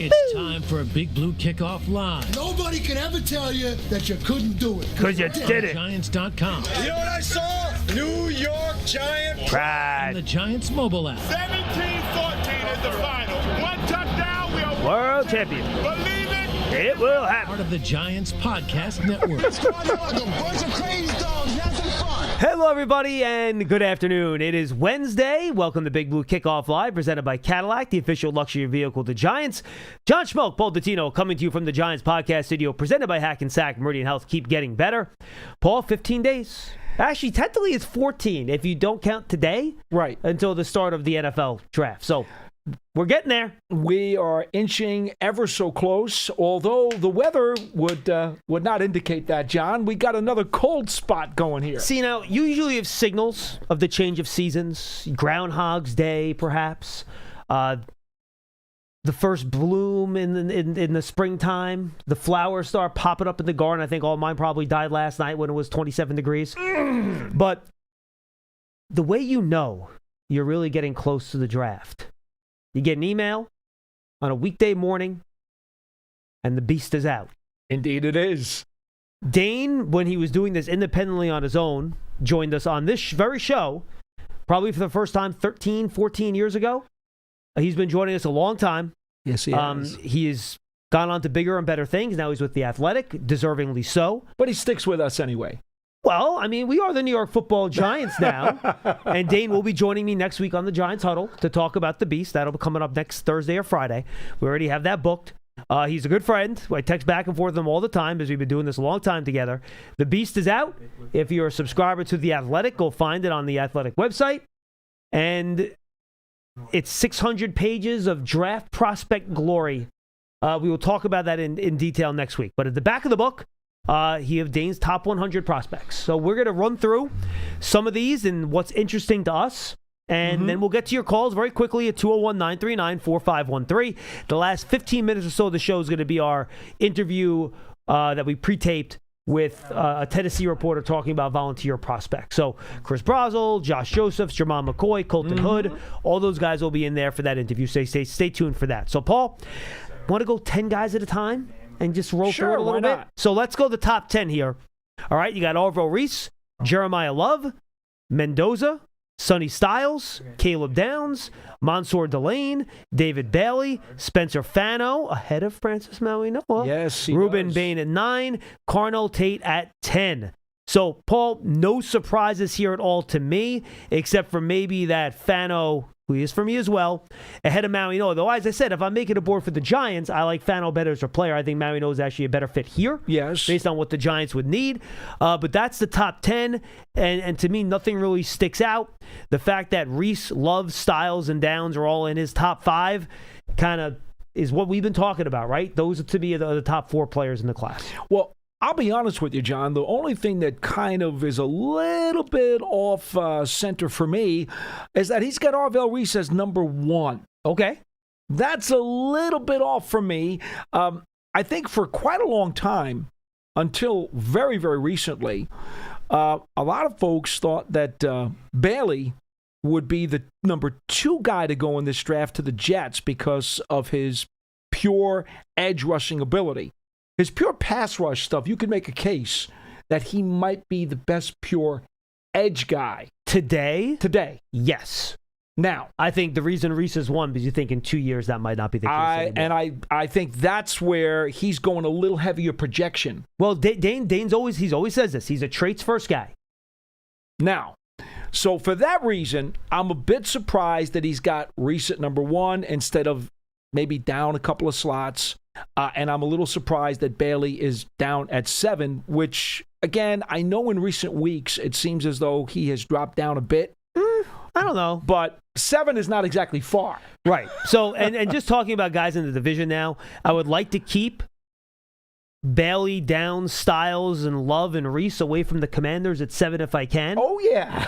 It's time for a Big Blue Kickoff Live. Nobody can ever tell you that you couldn't do it. Because you did it. Giants.com. You know what I saw? New York Giants. Pride. And the Giants mobile app. 17-14 is the final. One touchdown, we are World champion. Believe it. It will happen. Part of the Giants Podcast Network. Hello, everybody, and good afternoon. It is Wednesday. Welcome to Big Blue Kickoff Live, presented by Cadillac, the official luxury vehicle of the Giants. John Schmeelk, Paul Dottino, coming to you from the Giants Podcast Studio, presented by Hackensack Meridian Health. Keep getting better. Paul, 15 days. Actually, technically, it's 14 if you don't count today. Right. Until the start of the NFL draft. So, we're getting there. We are inching ever so close, although the weather would not indicate that, John. We got another cold spot going here. See, now, you usually have signals of the change of seasons. Groundhog's Day, perhaps. The first bloom in the springtime. The flowers start popping up in the garden. I think all mine probably died last night when it was 27 degrees. But the way you know you're really getting close to the draft, you get an email on a weekday morning, and the beast is out. Indeed it is. Dane, when he was doing this independently on his own, joined us on this very show, probably for the first time 13, 14 years ago. He's been joining us a long time. Yes, he has. He has gone on to bigger and better things. Now he's with The Athletic, deservingly so. But he sticks with us anyway. Well, I mean, we are the New York Football Giants now. And Dane will be joining me next week on the Giants Huddle to talk about the Beast. That'll be coming up next Thursday or Friday. We already have that booked. He's a good friend. I text back and forth with him all the time because we've been doing this a long time together. The Beast is out. If you're a subscriber to The Athletic, go find it on the Athletic website. And it's 600 pages of draft prospect glory. We will talk about that in detail next week. But at the back of the book, he have Dane's top 100 prospects. So we're going to run through some of these and what's interesting to us. And then we'll get to your calls very quickly at 201-939-4513. The last 15 minutes or so of the show is going to be our interview that we pre-taped with a Tennessee reporter talking about volunteer prospects. So Chris Brazel, Josh Josephs, Jermon McCoy, Colton Hood, all those guys will be in there for that interview. Stay tuned for that. So, Paul, want to go 10 guys at a time and just roll through it a little bit? So let's go the top 10 here. All right, you got Orville Reese, Jeremiah Love, Mendoza, Sonny Styles, Caleb Downs, Mansour Delane, David Bailey, Spencer Fano, ahead of Francis Mauigoa. Yes, he Ruben does. Bain at 9, Carnell Tate at 10. So, Paul, no surprises here at all to me, except for maybe that Fano, who is for me as well, ahead of Mauigoa. Though, as I said, if I'm making a board for the Giants, I like Fano better as a player. I think Mauigoa is actually a better fit here. Yes. Based on what the Giants would need. But that's the top 10, and to me, nothing really sticks out. The fact that Reese, Love, Styles, and Downs are all in his top 5 kind of is what we've been talking about, right? Those, to me, are the top 4 players in the class. Well, I'll be honest with you, John. The only thing that kind of is a little bit off center for me is that he's got Orville Reese as number 1. Okay. That's a little bit off for me. I think for quite a long time, until very, very recently, a lot of folks thought that Bailey would be the number 2 guy to go in this draft to the Jets because of his pure edge rushing ability. His pure pass rush stuff, you could make a case that he might be the best pure edge guy. Today? Yes. Now, I think the reason Reese has won because you think in 2 years that might not be the case anymore. I think that's where he's going a little heavier projection. Well, Dane's always says this. He's a traits first guy. Now, so for that reason, I'm a bit surprised that he's got Reese at number 1 instead of maybe down a couple of slots. And I'm a little surprised that Bailey is down at 7, which, again, I know in recent weeks it seems as though he has dropped down a bit. I don't know. But 7 is not exactly far. Right. So, and just talking about guys in the division now, I would like to keep Bailey, Downs, Styles, and Love and Reese away from the Commanders at 7 if I can. Oh, yeah.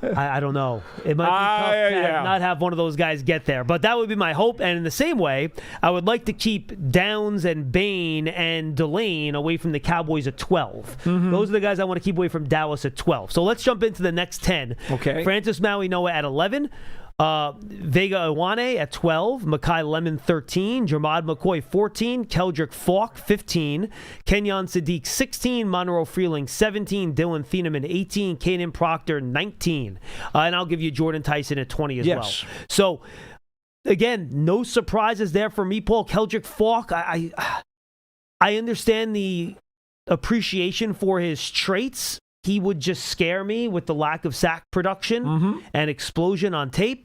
I don't know. It might be tough to not have one of those guys get there. But that would be my hope. And in the same way, I would like to keep Downs and Bain and Delane away from the Cowboys at 12. Mm-hmm. Those are the guys I want to keep away from Dallas at 12. So let's jump into the next 10. Okay. Francis Mauigoa at 11. Vega Iwane at 12, Makai Lemon 13, Jermod McCoy 14, Keldrick Falk 15, Kenyon Sadiq 16, Monroe Freeling 17, Dylan Thieneman 18, Kaden Proctor 19. And I'll give you Jordan Tyson at 20 as well. So, again, no surprises there for me, Paul. Keldrick Falk, I understand the appreciation for his traits. He would just scare me with the lack of sack production and explosion on tape.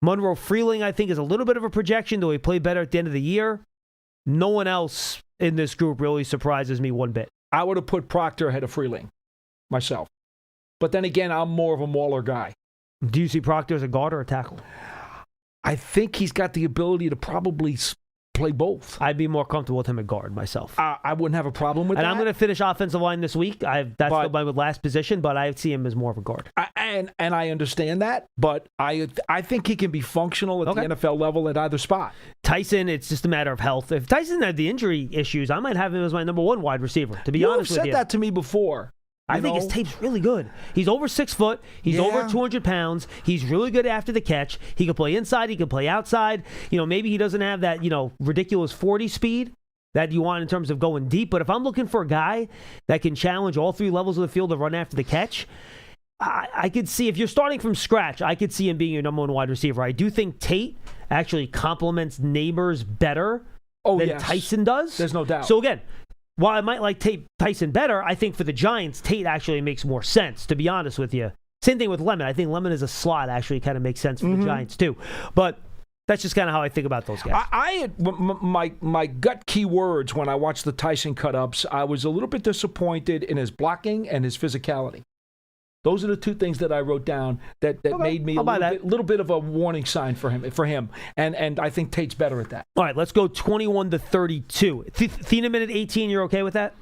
Monroe Freeling, I think, is a little bit of a projection, though he played better at the end of the year. No one else in this group really surprises me one bit. I would have put Proctor ahead of Freeling myself. But then again, I'm more of a Mauler guy. Do you see Proctor as a guard or a tackle? I think he's got the ability to probably play both. I'd be more comfortable with him at guard myself. I wouldn't have a problem with that. And I'm going to finish offensive line this week. That's still my last position, but I see him as more of a guard. And I understand that, but I think he can be functional at the NFL level at either spot. Tyson, it's just a matter of health. If Tyson had the injury issues, I might have him as my number one wide receiver, to be honest with you. You've said that to me before. I think his tape's really good. He's over 6 foot. He's over 200 pounds. He's really good after the catch. He can play inside. He can play outside. Maybe he doesn't have that, ridiculous 40 speed that you want in terms of going deep. But if I'm looking for a guy that can challenge all three levels of the field to run after the catch, I could see, if you're starting from scratch, I could see him being your number one wide receiver. I do think Tate actually complements Neighbors better than Tyson does. There's no doubt. So again, while I might like Tyson better, I think for the Giants, Tate actually makes more sense, to be honest with you. Same thing with Lemon. I think Lemon as a slot actually kind of makes sense for the Giants too. But that's just kind of how I think about those guys. My gut key words when I watched the Tyson cut-ups, I was a little bit disappointed in his blocking and his physicality. Those are the two things that I wrote down that made me a little bit of a warning sign for him. And I think Tate's better at that. All right, let's go 21 to 32. Thieneman at 18, you're okay with that?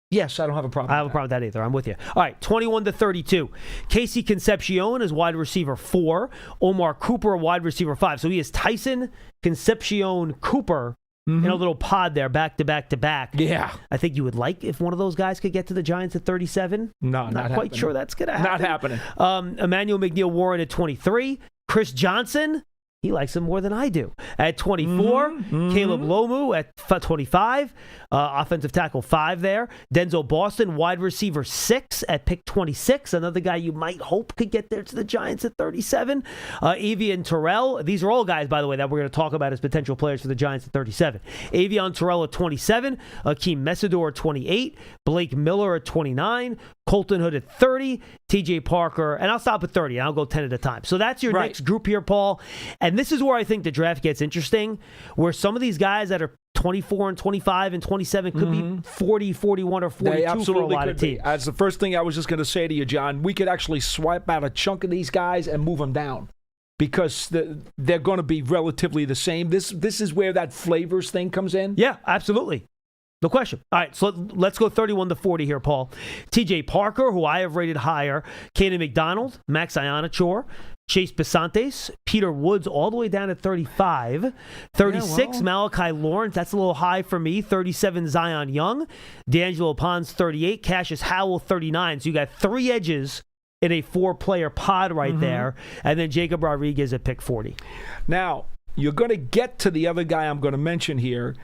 Yes, I don't have a problem. I have a problem with that either. I'm with you. All right, 21 to 32. Casey Concepcion is wide receiver 4. Omar Cooper, wide receiver 5. So he is Tyson, Concepcion, Cooper in a little pod there, back to back to back. Yeah. I think you would like if one of those guys could get to the Giants at 37. No, not quite happening. Sure that's going to happen. Not happening. Emmanuel McNeil Warren at 23. Chris Johnson, he likes him more than I do. At 24, Caleb Lomu at 25, offensive tackle 5 there. Denzel Boston, wide receiver 6 at pick 26. Another guy you might hope could get there to the Giants at 37. Avian Terrell. These are all guys, by the way, that we're going to talk about as potential players for the Giants at 37. Avian Terrell at 27. Akeem Mesidor at 28. Blake Miller at 29. Colton Hood at 30, TJ Parker, and I'll stop at 30, and I'll go 10 at a time. So that's your next group here, Paul. And this is where I think the draft gets interesting, where some of these guys that are 24 and 25 and 27 could be 40, 41, or 42 for a lot of teams. That's the first thing I was just going to say to you, John. We could actually swipe out a chunk of these guys and move them down because they're going to be relatively the same. This is where that flavors thing comes in. Yeah, absolutely. No question. All right, so let's go 31 to 40 here, Paul. TJ Parker, who I have rated higher, Kaden McDonald, Max Ionachor, Chase Basantes, Peter Woods all the way down at 35. 36, Malachi Lawrence. That's a little high for me. 37, Zion Young. D'Angelo Pons, 38. Cassius Howell, 39. So you got 3 edges in a 4-player pod right there. And then Jacob Rodriguez at pick 40. Now, you're going to get to the other guy I'm going to mention here.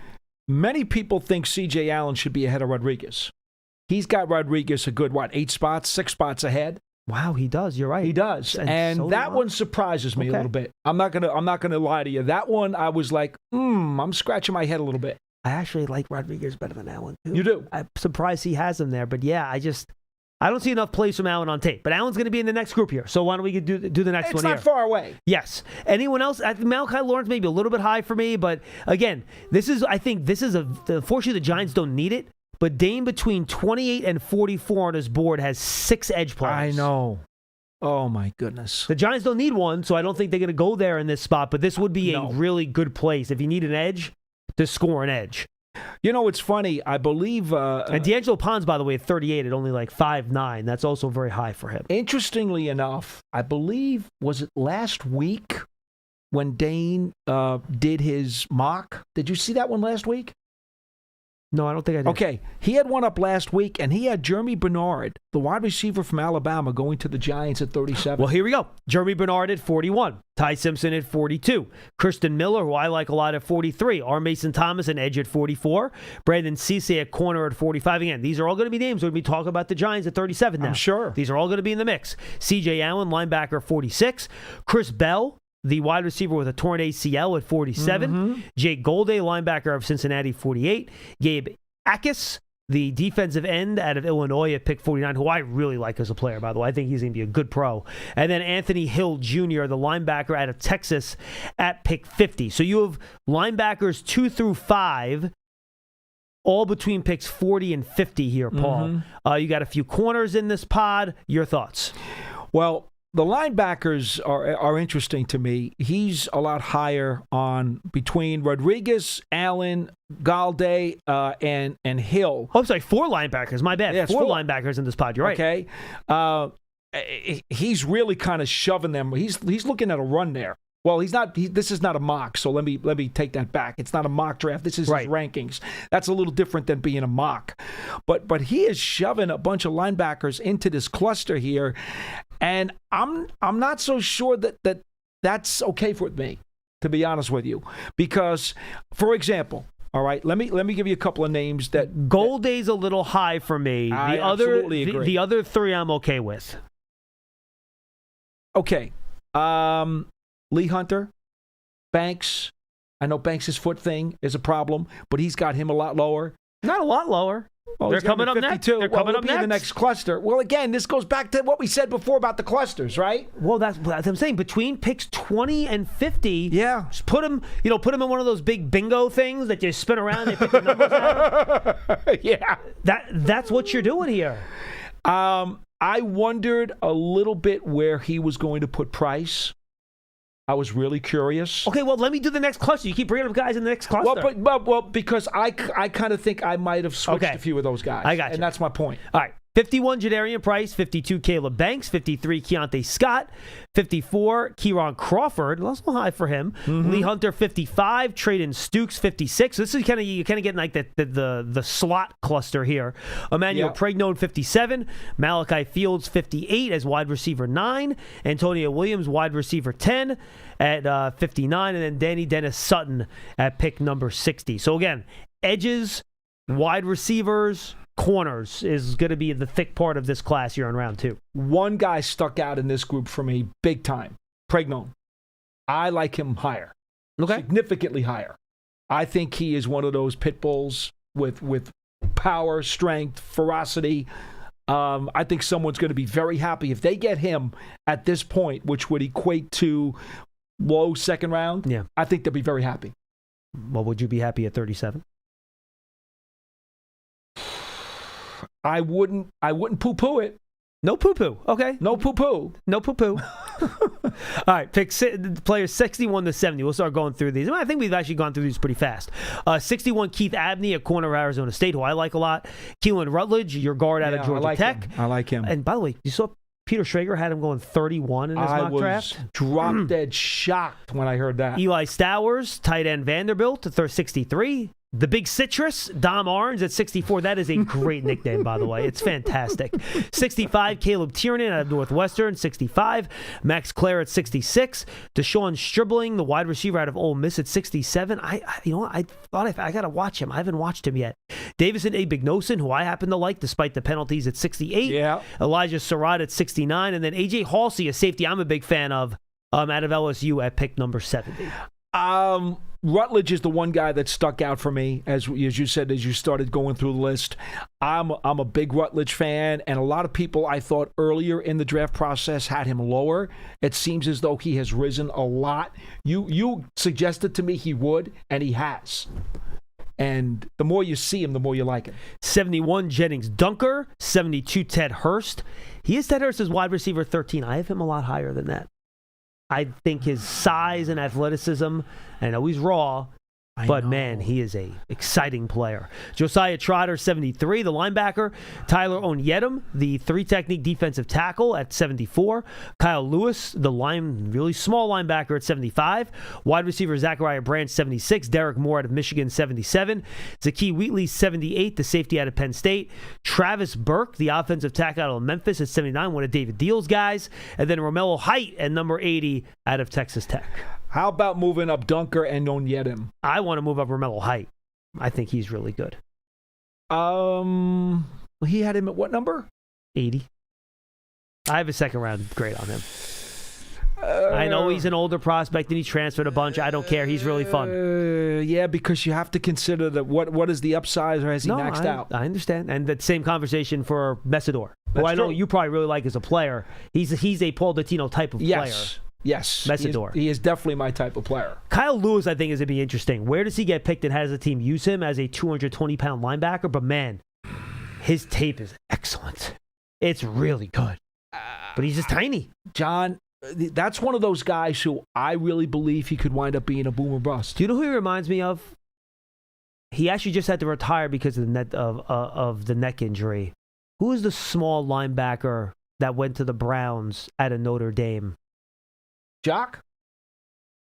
Many people think C.J. Allen should be ahead of Rodriguez. He's got Rodriguez a good, 8 spots, 6 spots ahead. Wow, he does. You're right. He does. And so that one surprises me a little bit. I'm not gonna lie to you. That one, I was like, I'm scratching my head a little bit. I actually like Rodriguez better than Allen, too. You do? I'm surprised he has him there. But, yeah, I don't see enough plays from Allen on tape. But Allen's going to be in the next group here. So why don't we do the next one here? It's not far away. Yes. Anyone else? Malachi Lawrence maybe a little bit high for me. But, again, unfortunately, the Giants don't need it. But Dane between 28 and 44 on his board has 6 edge players. I know. Oh, my goodness. The Giants don't need one, so I don't think they're going to go there in this spot. But this would be a really good place if you need an edge to score an edge. You know, it's funny. I believe... and D'Angelo Pons, by the way, at 38 at only 5'9". That's also very high for him. Interestingly enough, I believe, was it last week when Dane did his mock? Did you see that one last week? No, I don't think I did. Okay, he had one up last week, and he had Jeremy Bernard, the wide receiver from Alabama, going to the Giants at 37. Well, here we go. Jeremy Bernard at 41. Ty Simpson at 42. Kristen Miller, who I like a lot, at 43. R. Mason Thomas, an edge at 44. Brandon Cisse at corner at 45. Again, these are all going to be names when we talk about the Giants at 37 now. I'm sure. These are all going to be in the mix. C.J. Allen, linebacker, 46. Chris Bell, the wide receiver with a torn ACL at 47. Jake Golday, linebacker of Cincinnati, 48. Gabe Akis, the defensive end out of Illinois at pick 49, who I really like as a player, by the way. I think he's going to be a good pro. And then Anthony Hill Jr., the linebacker out of Texas at pick 50. So you have linebackers 2 through 5, all between picks 40 and 50 here, Paul. You got a few corners in this pod. Your thoughts? Well, the linebackers are interesting to me. He's a lot higher on between Rodriguez, Allen, Galde, and Hill. Oh, I'm sorry, 4 linebackers. My bad. Yeah, 4 linebackers in this pod. You're right. Okay. He's really kind of shoving them. He's looking at a run there. Well, he's not. This is not a mock, so let me take that back. It's not a mock draft. This is his rankings. That's a little different than being a mock. But he is shoving a bunch of linebackers into this cluster here, and I'm not so sure that's okay for me, to be honest with you, because, for example. All right, let me give you a couple of names that Golday's a little high for me. I absolutely agree. The other 3 I'm okay with. Okay. Lee Hunter, Banks. I know Banks' foot thing is a problem, but he's got him a lot lower. Not a lot lower. Well, They're coming up next. They're coming up next. In the next cluster. Well, again, this goes back to what we said before about the clusters, right? Well, that's what I'm saying. Between picks 20 and 50, yeah, just put them in one of those big bingo things that you spin around and pick the numbers out. Yeah, that's what you're doing here. I wondered a little bit where he was going to put Price. I was really curious. Okay, well, let me do the next cluster. You keep bringing up guys in the next cluster. Well, because I kind of think I might have switched a few of those guys. I got you. And that's my point. All right. 51, Jadarian Price. 52, Caleb Banks. 53, Keontae Scott. 54, Kieron Crawford. That's a little high for him. Lee Hunter, 55. Traden Stukes, 56. So this is you're kind of getting like the slot cluster here. Emmanuel Pregnon, 57. Malachi Fields, 58 as wide receiver 9. Antonio Williams, wide receiver 10 at 59. And then Danny Dennis Sutton at pick number 60. So again, edges, wide receivers, corners is going to be the thick part of this class here in round 2. One guy stuck out in this group for me big time. Pregnon. I like him higher. Okay. Significantly higher. I think he is one of those pit bulls with power, strength, ferocity. I think someone's going to be very happy if they get him at this point, which would equate to low second round. Yeah. I think they'll be very happy. Well, would you be happy at 37? I wouldn't poo-poo it. No poo-poo. Okay. No poo-poo. No poo-poo. All right. Pick players 61 to 70. We'll start going through these. I think we've actually gone through these pretty fast. 61, Keith Abney, a corner of Arizona State, who I like a lot. Keelan Rutledge, your guard out of Georgia Tech. I like him. And by the way, you saw Peter Schrager had him going 31 in his mock draft. I was drop-dead shocked when I heard that. Eli Stowers, tight end Vanderbilt, to 63. The Big Citrus, Dom Arns at 64. That is a great nickname, by the way. It's fantastic. 65, Caleb Tiernan out of Northwestern. 65, Max Clare at 66. Deshaun Stribling, the wide receiver out of Ole Miss at 67. I thought I got to watch him. I haven't watched him yet. Davison A. Bignosin, who I happen to like despite the penalties, at 68. Yeah. Elijah Surratt at 69. And then A.J. Halsey, a safety I'm a big fan of, out of LSU at pick number 70. Rutledge is the one guy that stuck out for me, as you said, as you started going through the list. I'm a big Rutledge fan, and a lot of people I thought earlier in the draft process had him lower. It seems as though he has risen a lot. You suggested to me he would, and he has. And the more you see him, the more you like him. 71, Jennings Dunker. 72, Ted Hurst. He is Ted Hurst as wide receiver 13. I have him a lot higher than that. I think his size and athleticism, I know he's raw, But, man, he is a exciting player. Josiah Trotter, 73, the linebacker. Tyler Onyedem, the 3-technique defensive tackle at 74. Kyle Lewis, the really small linebacker at 75. Wide receiver Zachariah Branch, 76. Derek Moore out of Michigan, 77. Zakee Wheatley, 78, the safety out of Penn State. Travis Burke, the offensive tackle out of Memphis at 79, one of David Deal's guys. And then Romello Height at number 80 out of Texas Tech. How about moving up Dunker and Onyedem? I want to move up Romello Height. I think he's really good. He had him at what number? 80. I have a second round grade on him. I know he's an older prospect and he transferred a bunch. I don't care. He's really fun. Yeah, because you have to consider that what is the upside, or has he maxed out? I understand. And that same conversation for Messidor, who I know you probably really like as a player. He's a Paul Dottino type of player. Yes. Messidor. He is definitely my type of player. Kyle Lewis, I think, is going to be interesting. Where does he get picked and how does the team use him as a 220-pound linebacker? But, man, his tape is excellent. It's really good. But he's just tiny. John, that's one of those guys who I really believe he could wind up being a boom or bust. Do you know who he reminds me of? He actually just had to retire because of the neck injury. Who is the small linebacker that went to the Browns out of Notre Dame? Jock?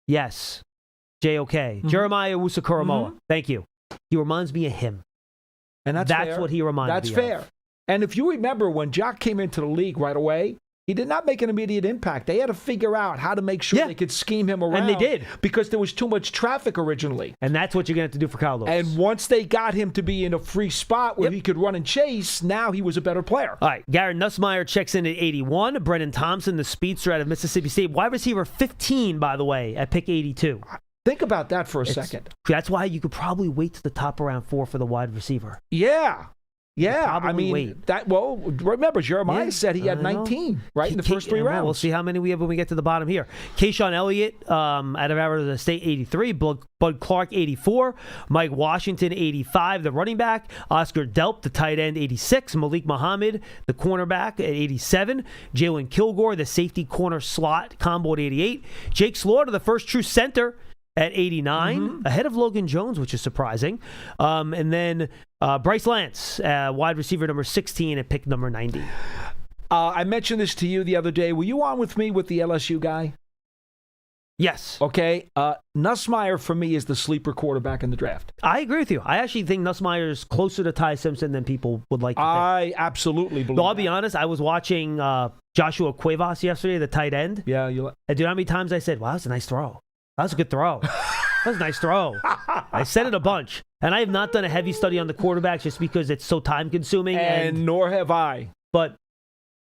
Yes. J-O-K. Mm-hmm. Jeremiah Owusu-Koramoah. Mm-hmm. Thank you. He reminds me of him. And that's fair. What he reminds me of. That's fair. And if you remember, when Jock came into the league right away, he did not make an immediate impact. They had to figure out how to make sure they could scheme him around. And they did. Because there was too much traffic originally. And that's what you're going to have to do for Kyle Lewis. And once they got him to be in a free spot where he could run and chase, now he was a better player. All right. Garrett Nussmeier checks in at 81. Brennan Thompson, the speedster out of Mississippi State. Wide receiver 15, by the way, at pick 82. Think about that for a second. That's why you could probably wait to the top of round 4 for the wide receiver. Yeah. Yeah, I mean, wait. Remember, Jeremiah said he had 19, right, in the first 3 rounds. We'll see how many we have when we get to the bottom here. Kayshawn Elliott out of Arizona State, 83. Bud Clark, 84. Mike Washington, 85, the running back. Oscar Delp, the tight end, 86. Malik Muhammad, the cornerback, at 87. Jalen Kilgore, the safety corner slot combo at 88. Jake Slaughter, the first true center, at 89, ahead of Logan Jones, which is surprising. And then Bryce Lance, wide receiver number 16 at pick number 90. I mentioned this to you the other day. Were you on with me with the LSU guy? Yes. Okay. Nussmeier, for me, is the sleeper quarterback in the draft. I agree with you. I actually think Nussmeier is closer to Ty Simpson than people would like to think. I absolutely believe I'll be honest. I was watching Joshua Cuevas yesterday, the tight end. Yeah. And do you know how many times I said, wow, that's a nice throw. That was a good throw. That was a nice throw. I said it a bunch. And I have not done a heavy study on the quarterbacks just because it's so time-consuming. And nor have I. But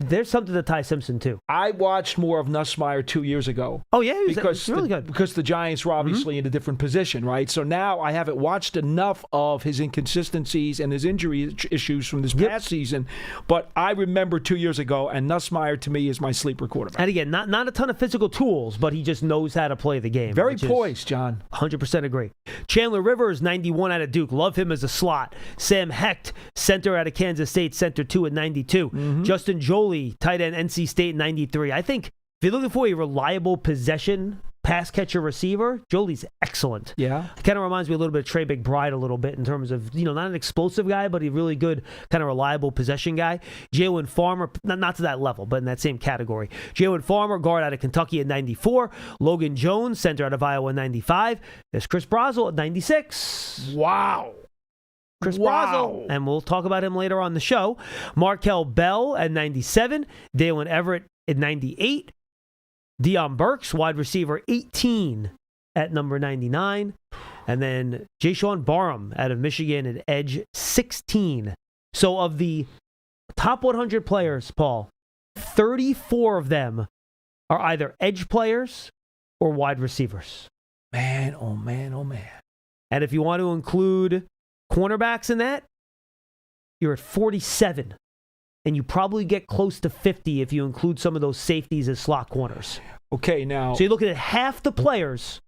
there's something to Ty Simpson, too. I watched more of Nussmeier 2 years ago. Oh, yeah? He was really good. Because the Giants were obviously in a different position, right? So now I haven't watched enough of his inconsistencies and his injury issues from this past season. But I remember 2 years ago, and Nussmeier, to me, is my sleeper quarterback. And again, not a ton of physical tools, but he just knows how to play the game. Very poised, John. 100% agree. Chandler Rivers, 91 out of Duke. Love him as a slot. Sam Hecht, center out of Kansas State, center 2 at 92. Justin Jolie, tight end, NC State, 93. I think if you're looking for a reliable possession pass catcher receiver, Jolie's excellent. Yeah. Kind of reminds me a little bit of Trey McBride a little bit in terms of, not an explosive guy, but a really good kind of reliable possession guy. Jalen Farmer, not to that level, but in that same category. Jalen Farmer, guard out of Kentucky at 94. Logan Jones, center out of Iowa, 95. There's Chris Brazel at 96. Wow. Chris Brazel, and we'll talk about him later on the show. Markel Bell at 97. Dalen Everett at 98. Deion Burks, wide receiver, 18 at number 99. And then Jayshawn Barham out of Michigan at edge, 16. So of the top 100 players, Paul, 34 of them are either edge players or wide receivers. Man, oh man, oh man. And if you want to include cornerbacks in that, you're at 47. And you probably get close to 50 if you include some of those safeties as slot corners. Okay, now. So you're looking at half the players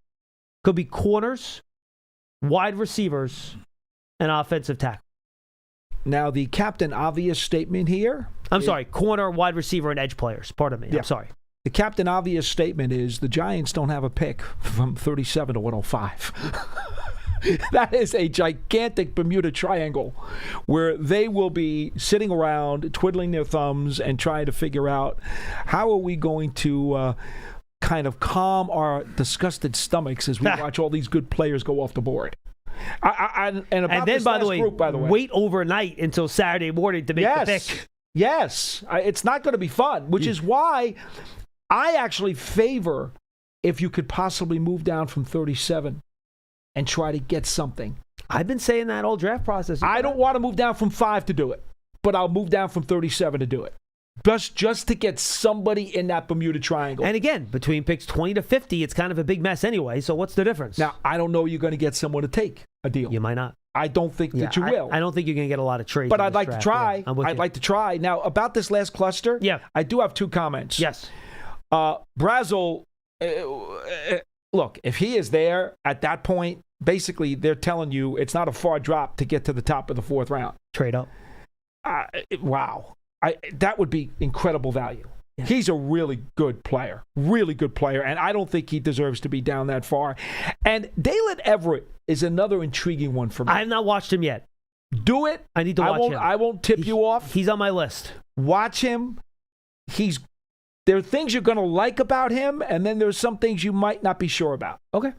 could be corners, wide receivers, and offensive tackle. Now, the Captain Obvious statement here. I'm sorry, corner, wide receiver, and edge players. Pardon me. Yeah. I'm sorry. The Captain Obvious statement is the Giants don't have a pick from 37 to 105. That is a gigantic Bermuda Triangle where they will be sitting around, twiddling their thumbs, and trying to figure out how are we going to kind of calm our disgusted stomachs as we watch all these good players go off the board. And then, by the way, wait overnight until Saturday morning to make the pick. Yes. It's not going to be fun, which is why I actually favor if you could possibly move down from 37 and try to get something. I've been saying that all draft process. I don't want to move down from 5 to do it, but I'll move down from 37 to do it. Just to get somebody in that Bermuda Triangle. And again, between picks 20 to 50, it's kind of a big mess anyway, so what's the difference? Now, I don't know you're going to get someone to take a deal. You might not. I don't think that you will. I don't think you're going to get a lot of trades. But I'd like to try. Yeah, I'd like to try. Now, about this last cluster, I do have 2 comments. Yes. Brazel, look, if he is there at that point, basically they're telling you it's not a far drop to get to the top of the 4th round. Trade up. Wow. That would be incredible value. Yeah. He's a really good player, and I don't think he deserves to be down that far. And Dalen Everett is another intriguing one for me. I have not watched him yet. Do it. I need to watch him. I won't tip you off. He's on my list. Watch him. There are things you're going to like about him, and then there's some things you might not be sure about. Okay.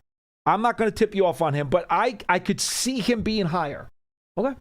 I'm not going to tip you off on him, but I could see him being higher. Okay.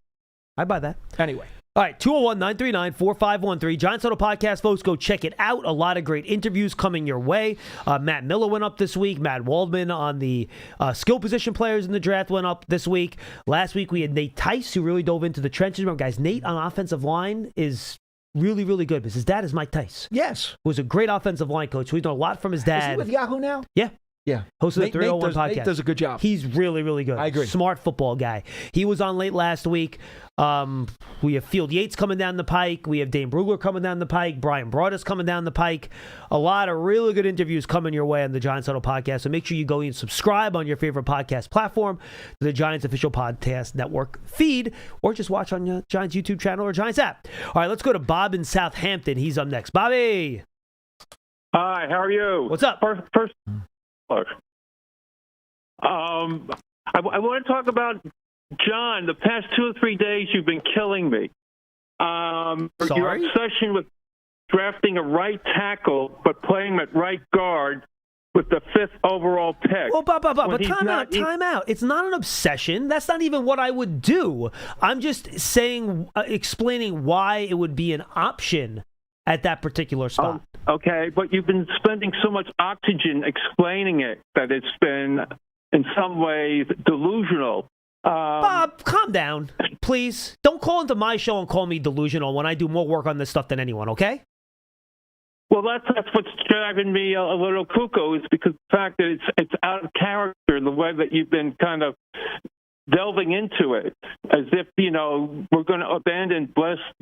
I buy that. Anyway. All right, 201-939-4513. Giants Huddle Podcast, folks, go check it out. A lot of great interviews coming your way. Matt Miller went up this week. Matt Waldman on the skill position players in the draft went up this week. Last week we had Nate Tice, who really dove into the trenches. Remember, guys, Nate on offensive line is really, really good because his dad is Mike Tice. Yes. Who was a great offensive line coach. We know a lot from his dad. Is he with Yahoo now? Yeah. Yeah. Host of the 301 podcast. Nate does a good job. He's really, really good. I agree. Smart football guy. He was on late last week. We have Field Yates coming down the pike. We have Dane Brugler coming down the pike. Brian Broaddus coming down the pike. A lot of really good interviews coming your way on the Giants Huddle Podcast. So make sure you go and subscribe on your favorite podcast platform to the Giants official podcast network feed, or just watch on your Giants YouTube channel or Giants app. All right, let's go to Bob in Southampton. He's up next. Bobby. Hi, how are you? What's up? First look. I want to talk about John. The past 2 or 3 days, you've been killing me. Your obsession with drafting a right tackle, but playing him at right guard with the 5th overall pick. Well, but time out. It's not an obsession. That's not even what I would do. I'm just saying, explaining why it would be an option at that particular spot. Okay, but you've been spending so much oxygen explaining it that it's been, in some ways, delusional. Bob, calm down, please. Don't call into my show and call me delusional when I do more work on this stuff than anyone, okay? Well, that's what's driving me a little cuckoo, is because the fact that it's out of character in the way that you've been kind of delving into it, as if, we're going to abandon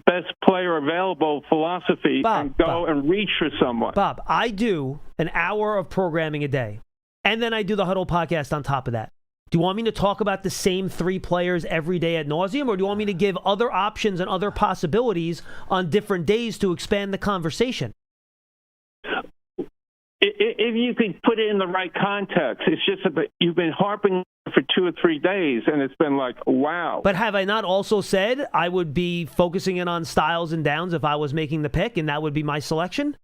best player available philosophy and go and reach for someone. Bob, I do an hour of programming a day, and then I do the Huddle Podcast on top of that. Do you want me to talk about the same 3 players every day ad nauseum, or do you want me to give other options and other possibilities on different days to expand the conversation? If you could put it in the right context, it's just that you've been harping for 2 or 3 days, and it's been like, wow. But have I not also said I would be focusing in on Styles and Downs if I was making the pick, and that would be my selection?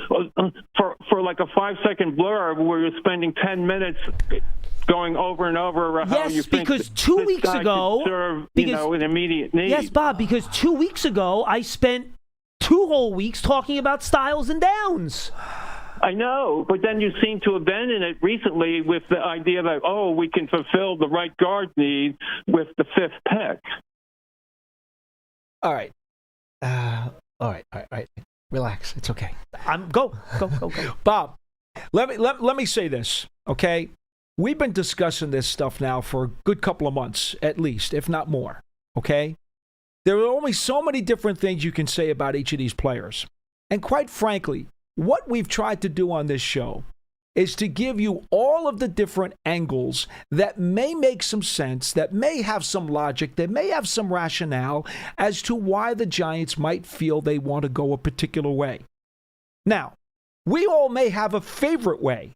For like a 5-second blurb where you're spending 10 minutes going over and over how you think because 2 weeks ago, serve, an immediate need. Yes, Bob, because 2 weeks ago I spent 2 whole weeks talking about Styles and Downs. I know, but then you seem to abandon it recently with the idea that, we can fulfill the right guard need with the 5th pick. All right. All right. Relax. It's okay. Go. Bob, let me say this, okay? We've been discussing this stuff now for a good couple of months, at least, if not more, okay? There are only so many different things you can say about each of these players. And quite frankly, what we've tried to do on this show is to give you all of the different angles that may make some sense, that may have some logic, that may have some rationale as to why the Giants might feel they want to go a particular way. Now, we all may have a favorite way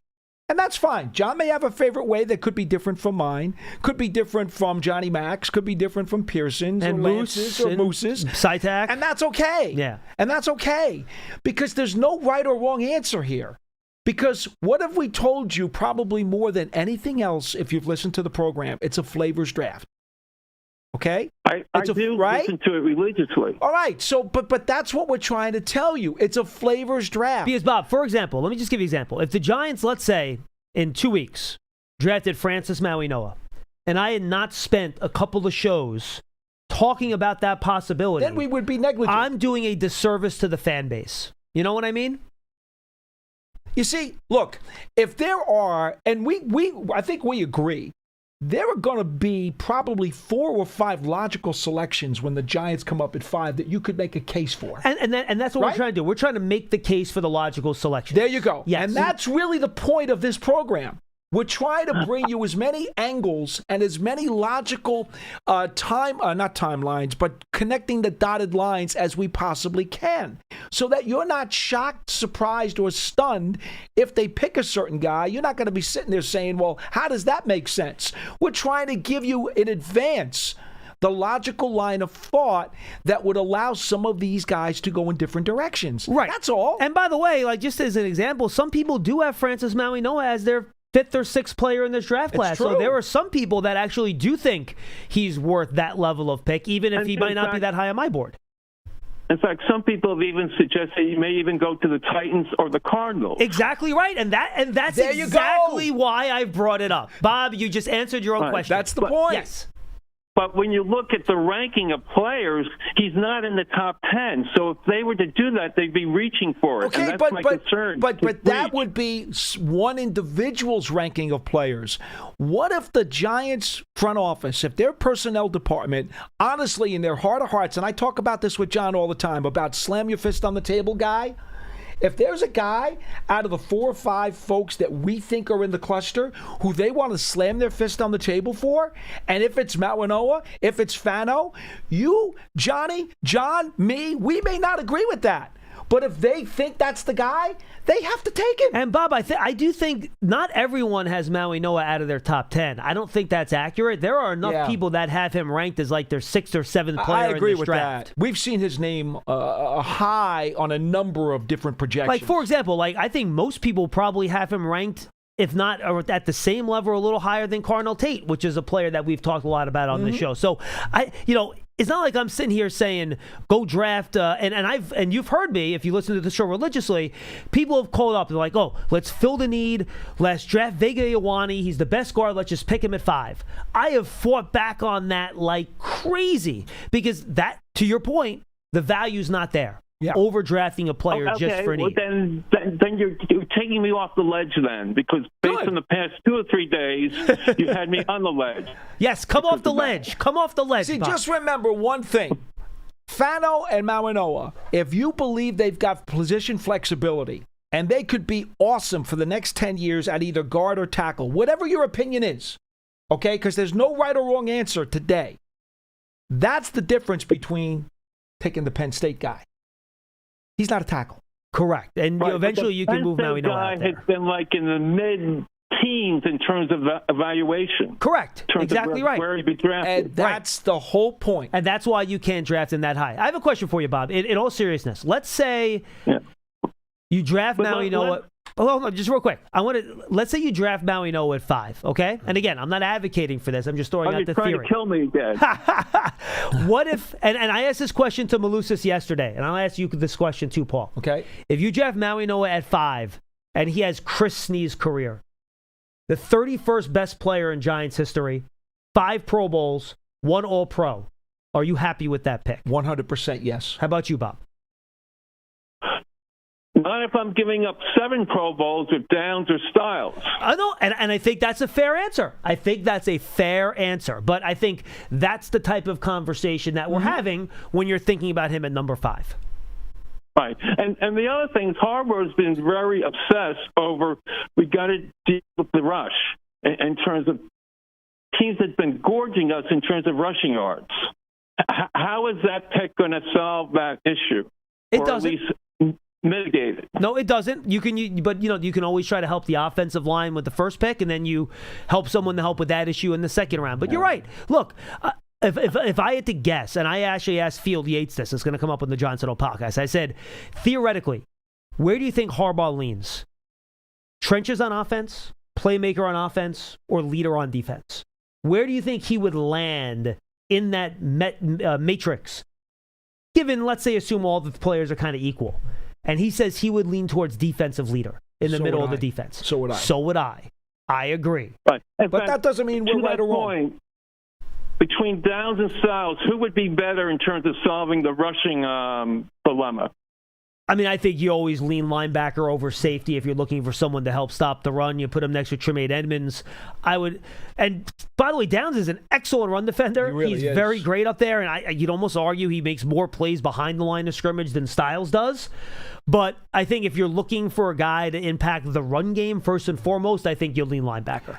And that's fine. John may have a favorite way that could be different from mine, could be different from Johnny Mac's, could be different from Pearson's and or Lance's or Moose's. Sytac. And that's okay. Yeah. And that's okay because there's no right or wrong answer here. Because what have we told you probably more than anything else if you've listened to the program? It's a flavors draft. Okay? I do listen to it religiously. All right. So, but that's what we're trying to tell you. It's a flavors draft. Because, Bob, for example, let me just give you an example. If the Giants, let's say, in 2 weeks, drafted Francis Maui-Noa, and I had not spent a couple of shows talking about that possibility, then we would be negligent. I'm doing a disservice to the fan base. You know what I mean? You see, look, if there are, and I think we agree, there are going to be probably 4 or 5 logical selections when the Giants come up at 5 that you could make a case for. And that's what we're trying to do. We're trying to make the case for the logical selection. There you go. Yes. And that's really the point of this program. We're trying to bring you as many angles and as many logical not timelines, but connecting the dotted lines as we possibly can so that you're not shocked, surprised, or stunned if they pick a certain guy. You're not going to be sitting there saying, well, how does that make sense? We're trying to give you in advance the logical line of thought that would allow some of these guys to go in different directions. Right. That's all. And by the way, like just as an example, some people do have Francis Maui-Noa as their 5th or 6th player in this draft class. True. So there are some people that actually do think he's worth that level of pick, even if he might not be that high on my board. In fact, some people have even suggested he may even go to the Titans or the Cardinals. Exactly right, and that's there exactly why I brought it up. Bob, you just answered your own question. That's the point. Yes. But when you look at the ranking of players, he's not in the top 10. So if they were to do that, they'd be reaching for it. Okay, and that's my concern. But that would be one individual's ranking of players. What if the Giants front office, if their personnel department, honestly, in their heart of hearts, and I talk about this with John all the time, about slam your fist on the table guy, if there's a guy out of the 4 or 5 folks that we think are in the cluster who they want to slam their fist on the table for, and if it's Maui-Noa, if it's Fano, you, Johnny, John, me, we may not agree with that. But if they think that's the guy, they have to take him. And Bob, I do think not everyone has Maui-Noa out of their top 10. I don't think that's accurate. There are enough people that have him ranked as like their 6th or 7th player in this draft. I agree with that. We've seen his name high on a number of different projections. Like, for example, I think most people probably have him ranked, if not at the same level or a little higher than Cardinal Tate, which is a player that we've talked a lot about on the show. So, it's not like I'm sitting here saying go draft. And you've heard me if you listen to the show religiously. People have called up. They're like, oh, let's fill the need. Let's draft Vega Ioane. He's the best guard. Let's just pick him at 5. I have fought back on that like crazy because that, to your point, the value's not there. Yeah. Overdrafting a player just for need. Well, then you're taking me off the ledge then, because based on the past 2 or 3 days, you had me on the ledge. Yes, come off the ledge. Come off the ledge. See, Bob. just remember one thing. Fano and Maui-Noa, if you believe they've got position flexibility and they could be awesome for the next 10 years at either guard or tackle, whatever your opinion is, okay, because there's no right or wrong answer today. That's the difference between taking the Penn State guy. He's not a tackle. Correct. And eventually you can move Maui-Noa out there. Guy has been like in the mid-teens in terms of evaluation. Correct. Exactly right. Where he'd be drafted. And that's the whole point. And that's why you can't draft him that high. I have a question for you, Bob. In all seriousness, let's say you draft Maui-Noa. Hold on, just real quick. Let's say you draft Maui-Noa at 5, okay? And again, I'm not advocating for this. I'm just throwing out the theory. You're trying to kill me again. What if, and I asked this question to Malusis yesterday, and I'll ask you this question too, Paul. Okay. If you draft Maui-Noa at 5, and he has Chris Snead's career, the 31st best player in Giants history, 5 Pro Bowls, 1 All-Pro, are you happy with that pick? 100% yes. How about you, Bob? Not if I'm giving up 7 Pro Bowls with Downs or Styles. I know, and I think that's a fair answer. I think that's a fair answer. But I think that's the type of conversation that we're having when you're thinking about him at number 5. Right. And the other thing is Harbaugh's been very obsessed over we got to deal with the rush in terms of teams that have been gorging us in terms of rushing yards. How is that pick going to solve that issue? It doesn't. mitigate it. No, it doesn't. But you can always try to help the offensive line with the first pick, and then you help someone to help with that issue in the second round. But you're right. Look, if I had to guess, and I actually asked Field Yates this, it's going to come up on the Giants Huddle podcast. I said, theoretically, where do you think Harbaugh leans? Trenches on offense, playmaker on offense, or leader on defense? Where do you think he would land in that matrix? Given, let's say, assume all the players are kind of equal. And he says he would lean towards defensive leader in the middle of the defense. So would I. So would I. I agree. But that doesn't mean we're right or wrong. Between Downs and Styles, who would be better in terms of solving the rushing dilemma? I mean, I think you always lean linebacker over safety if you're looking for someone to help stop the run. You put him next to Tremaine Edmonds. And by the way, Downs is an excellent run defender. He's very great up there, and you'd almost argue he makes more plays behind the line of scrimmage than Styles does. But I think if you're looking for a guy to impact the run game first and foremost, I think you'll lean linebacker.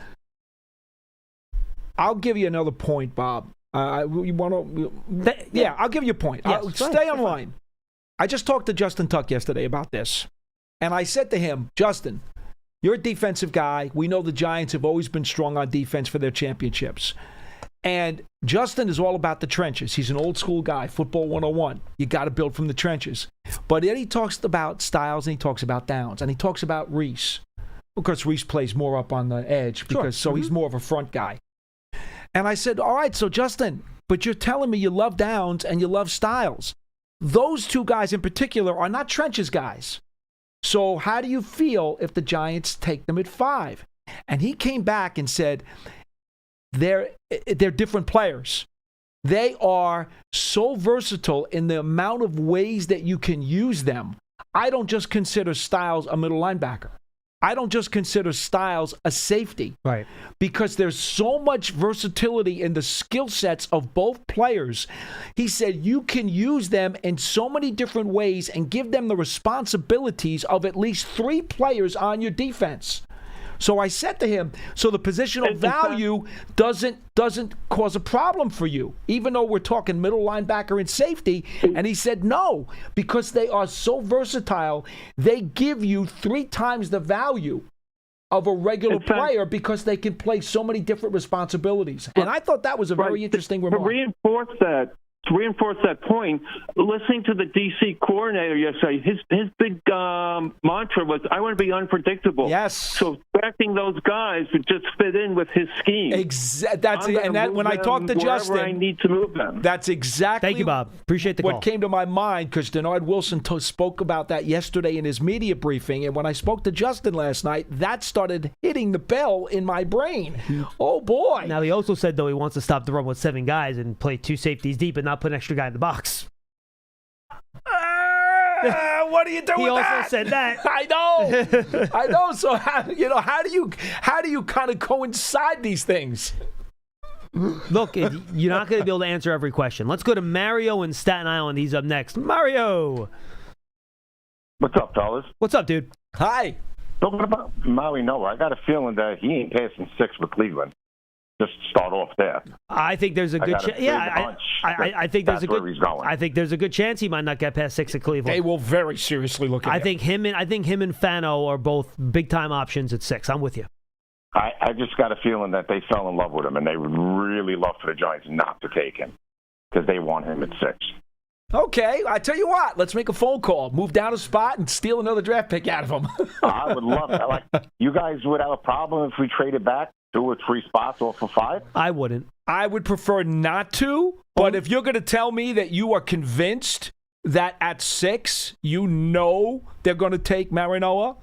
I'll give you another point, Bob. I'll give you a point. Yes, stay on line. I just talked to Justin Tuck yesterday about this, and I said to him, Justin, you're a defensive guy. We know the Giants have always been strong on defense for their championships. And Justin is all about the trenches. He's an old school guy, football 101. You got to build from the trenches. But then he talks about Styles, and he talks about Downs, and he talks about Reese. Of course, Reese plays more up on the edge because he's more of a front guy. And I said, all right, so Justin, but you're telling me you love Downs and you love Styles. Those two guys in particular are not trenches guys. So how do you feel if the Giants take them at 5? And he came back and said, they're different players. They are so versatile in the amount of ways that you can use them. I don't just consider Styles a middle linebacker. I don't just consider Styles a safety. Right. Because there's so much versatility in the skill sets of both players. He said you can use them in so many different ways and give them the responsibilities of at least 3 players on your defense. So I said to him, so the positional value doesn't cause a problem for you, even though we're talking middle linebacker and safety. And he said, no, because they are so versatile, they give you 3 times the value of a regular player because they can play so many different responsibilities. And I thought that was a very interesting remark. To reinforce that point, listening to the D.C. coordinator yesterday, his big mantra was, I want to be unpredictable. Yes. So expecting those guys to just fit in with his scheme. When I talked to Justin, I need to move them. That's exactly Thank you, Bob. Appreciate the call. What came to my mind, because Denard Wilson spoke about that yesterday in his media briefing, and when I spoke to Justin last night, that started hitting the bell in my brain. Oh, boy. Now, he also said, though, he wants to stop the run with 7 guys and play 2 safeties deep and not put an extra guy in the box. What do you do with that? He also said that. I know. So how do you kind of coincide these things? Look, you're not going to be able to answer every question. Let's go to Mario in Staten Island. He's up next. Mario. What's up, fellas? What's up, dude? Hi. Talking about Maui Noah, I got a feeling that he ain't passing 6 with Cleveland. Just start off there. I think there's a good chance. Yeah, I think there's a good. Where he's going. I think there's a good chance he might not get past 6 at Cleveland. They will very seriously look at him. I think him and Fano are both big time options at 6. I'm with you. I just got a feeling that they fell in love with him, and they would really love for the Giants not to take him because they want him at 6. Okay, I tell you what, let's make a phone call, move down a spot, and steal another draft pick out of him. I would love that. Like, you guys would have a problem if we traded back 2 or 3 spots off of 5? I wouldn't. I would prefer not to, but if you're going to tell me that you are convinced that at 6, you know they're going to take Marinoa,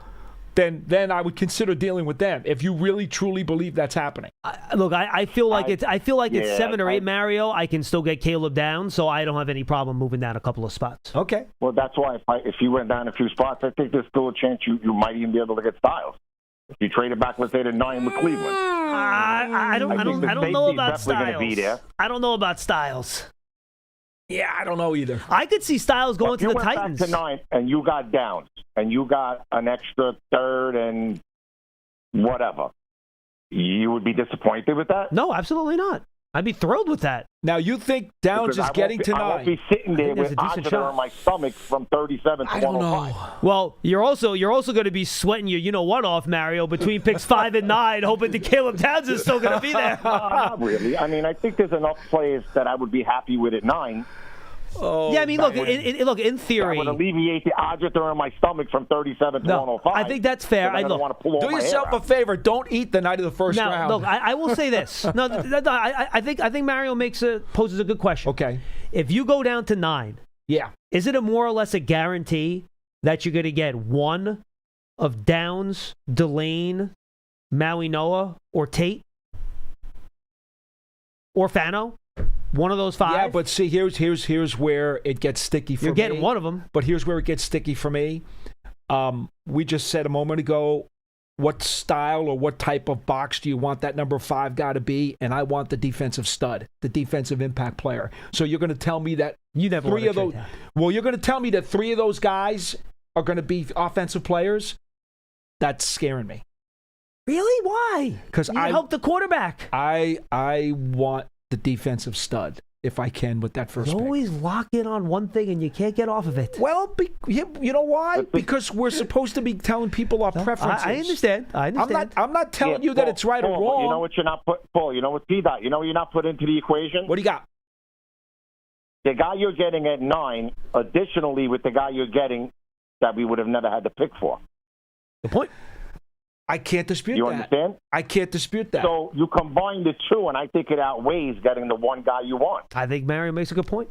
then I would consider dealing with them if you really truly believe that's happening. I feel like it's 7 or 8, Mario. I can still get Caleb down, so I don't have any problem moving down a couple of spots. Okay. Well, that's why if you went down a few spots, I think there's still a chance you might even be able to get Styles. If you traded back, let's say, to 9 with Cleveland. I don't know about Styles. I don't know about Styles. Yeah, I don't know either. I could see Styles going to the Titans. If you went back to 9 and you got Downs and you got an extra 3rd and whatever, you would be disappointed with that? No, absolutely not. I'd be thrilled with that. Now, you think Downs is getting to 9? I won't be sitting there There's with a decent Agiter shot. on my stomach from 37 to I don't 105. know. Well, you're also going to be sweating your you-know-what off, Mario, between picks 5 and 9, hoping that Caleb Downs is still going to be there. Not really. I mean, I think there's enough players that I would be happy with at 9. Oh, Yeah, I mean, look, in That theory. would alleviate the Agiter on my stomach from 37 to 105. I think that's fair. I don't want to pull all do my yourself hair a favor. Don't eat the night of the first Now, round. look, I will say this. No, I think Mario poses a good question. Okay. If you go down to 9, Yeah. is it more or less a guarantee that you're going to get one of Downs, Delane, Maui Noah, or Tate? Or Fano? One of those 5? Yeah, but see, here's where it gets sticky for me. You're getting one of them. But here's where it gets sticky for me. We just said a moment ago, what style or what type of box do you want that number 5 guy to be? And I want the defensive stud, the defensive impact player. So you're going to tell me that You never 3 of wanna those. trade Well, you're going to tell me that 3 of those guys are going to be offensive players. That's scaring me. Really? Why? 'Cause you help the quarterback. I want the defensive stud if I can with that first You pick. always lock in on one thing and you can't get off of it. Well, you know why? Because we're supposed to be telling people our preferences. I understand. I'm not telling you that it's right or Paul, wrong. You know what you're not put, Paul. You know what P-Dot. You know what you're not put into the equation. What do you got? The guy you're getting at 9, additionally with the guy you're getting that we would have never had to pick for. The point. I can't dispute You that. understand? I can't dispute that. So you combine the 2, and I think it outweighs getting the one guy you want. I think Mario makes a good point.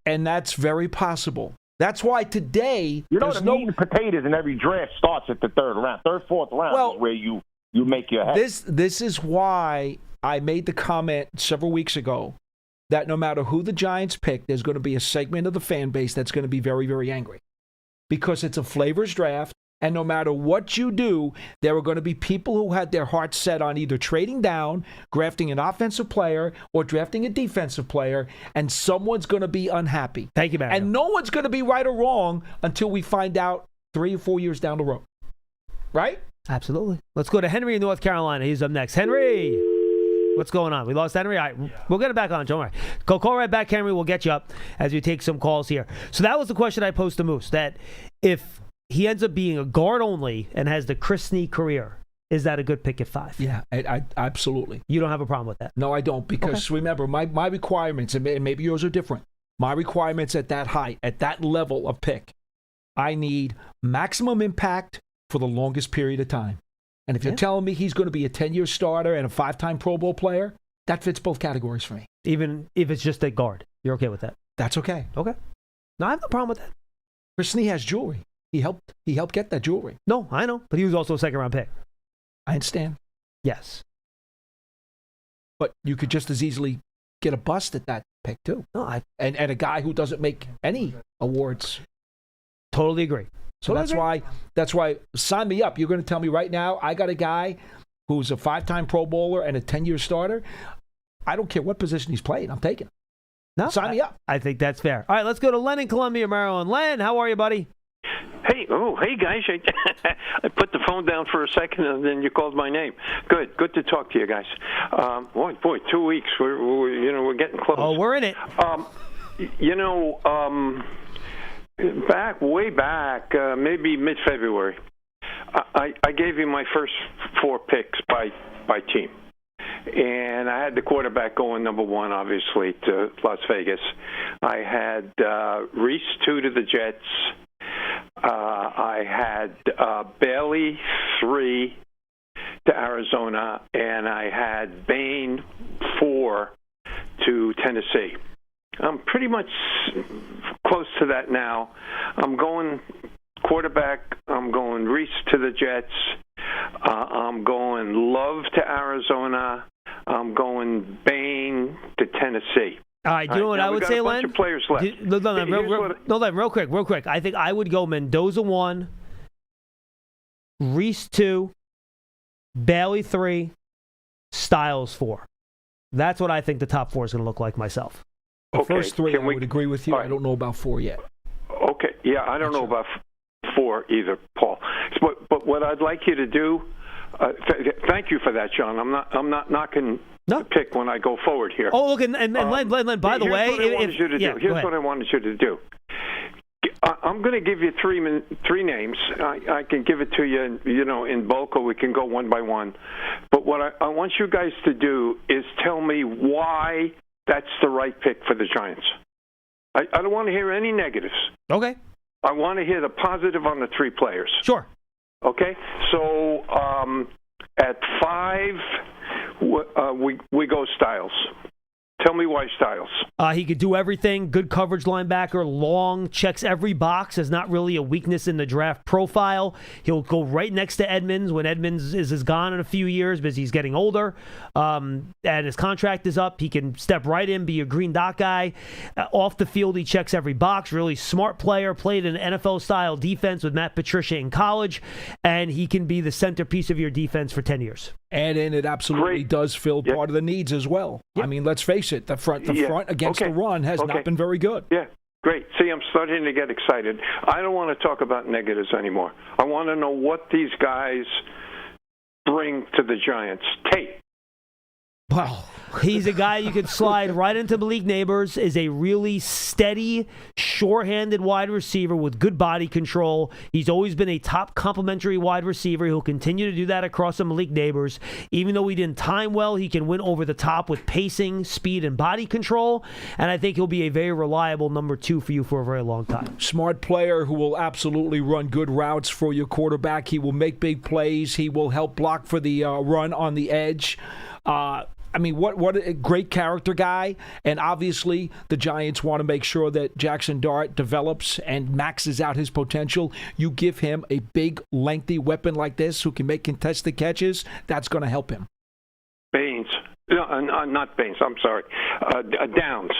And that's very possible. That's why today You know, there's the no meat and potatoes in every draft starts at the 3rd round. 3rd, 4th round Well, is where you make your head. This is why I made the comment several weeks ago that no matter who the Giants pick, there's going to be a segment of the fan base that's going to be very, very angry. Because it's a flavors draft, and no matter what you do, there are going to be people who had their hearts set on either trading down, drafting an offensive player, or drafting a defensive player, and someone's going to be unhappy. Thank you, Mario. And no one's going to be right or wrong until we find out 3 or 4 years down the road. Right? Absolutely. Let's go to Henry in North Carolina. He's up next. Henry, what's going on? We lost Henry? All right, we'll get it back on. Don't worry. Call right back, Henry. We'll get you up as we take some calls here. So that was the question I posed to Moose, that if he ends up being a guard only and has the Chris Snead career, is that a good pick at 5? Yeah, I absolutely. You don't have a problem with that? No, I don't, because remember, my requirements, and maybe yours are different, my requirements at that height, at that level of pick, I need maximum impact for the longest period of time. And if you're telling me he's going to be a 10-year starter and a 5-time Pro Bowl player, that fits both categories for me. Even if it's just a guard, you're okay with that? That's okay. Okay. No, I have no problem with that. Chris Snead has jewelry. He helped get that jewelry. No, I know. But he was also a second-round pick. I understand. Yes. But you could just as easily get a bust at that pick, too. No, And a guy who doesn't make any awards. totally agree. So that's why sign me up. You're going to tell me right now I got a guy who's a 5-time Pro Bowler and a 10-year starter. I don't care what position he's playing. I'm taking him. No, Sign me up. I think that's fair. All right, let's go to Len in Columbia, Maryland. Len, how are you, buddy? Hey guys. I put the phone down for a second and then you called my name. Good to talk to you guys. Boy, 2 weeks. We're getting close. Oh, we're in it. Way back, maybe mid-February, I gave you my first 4 picks by team. And I had the quarterback going number 1, obviously, to Las Vegas. I had Reese 2 to the Jets. I had Bailey 3 to Arizona. And I had Bain 4 to Tennessee. I'm pretty much close to that now. I'm going quarterback. I'm going Reese to the Jets. I'm going Love to Arizona. I'm going Bain to Tennessee. All right, do you know what I would say, Len? Bunch of players left. Len, real quick. I think I would go Mendoza 1, Reese 2, Bailey 3, Styles 4. That's what I think the top 4 is going to look like myself. The first 3, I would agree with you. Right. I don't know about 4 yet. Okay, yeah, I don't know about 4 either, Paul. But what I'd like you to do, thank you for that, John. I'm not knocking to pick when I go forward here. Oh, look, and Len, by the way, here's what I wanted you to do. I'm going to give you three names. I can give it to you, in bulk, or we can go one by one. But what I want you guys to do is tell me why that's the right pick for the Giants. I don't want to hear any negatives. Okay. I want to hear the positive on the three players. Sure. Okay. So at 5, we go Styles. Tell me why Styles. He could do everything. Good coverage linebacker, long, checks every box. Is not really a weakness in the draft profile. He'll go right next to Edmonds when Edmonds is gone in a few years because he's getting older and his contract is up. He can step right in, be a green dot guy. Off the field, he checks every box. Really smart player. Played an NFL-style defense with Matt Patricia in college, and he can be the centerpiece of your defense for 10 years. And it absolutely does fill part of the needs as well. Yep. I mean, let's face it, the front against the run has not been very good. Yeah, great. See, I'm starting to get excited. I don't want to talk about negatives anymore. I want to know what these guys bring to the Giants. Tate. Wow. He's a guy you could slide right into Malik Neighbors, is a really steady, sure-handed wide receiver with good body control. He's always been a top complimentary wide receiver. He'll continue to do that across the Malik Neighbors. Even though he didn't time well, he can win over the top with pacing, speed, and body control. And I think he'll be a very reliable number 2 for you for a very long time. Smart player who will absolutely run good routes for your quarterback. He will make big plays. He will help block for the run on the edge. I mean, what a great character guy. And obviously, the Giants want to make sure that Jackson Dart develops and maxes out his potential. You give him a big, lengthy weapon like this who can make contested catches, that's going to help him. Baines. No, not Baines. I'm sorry. Downs.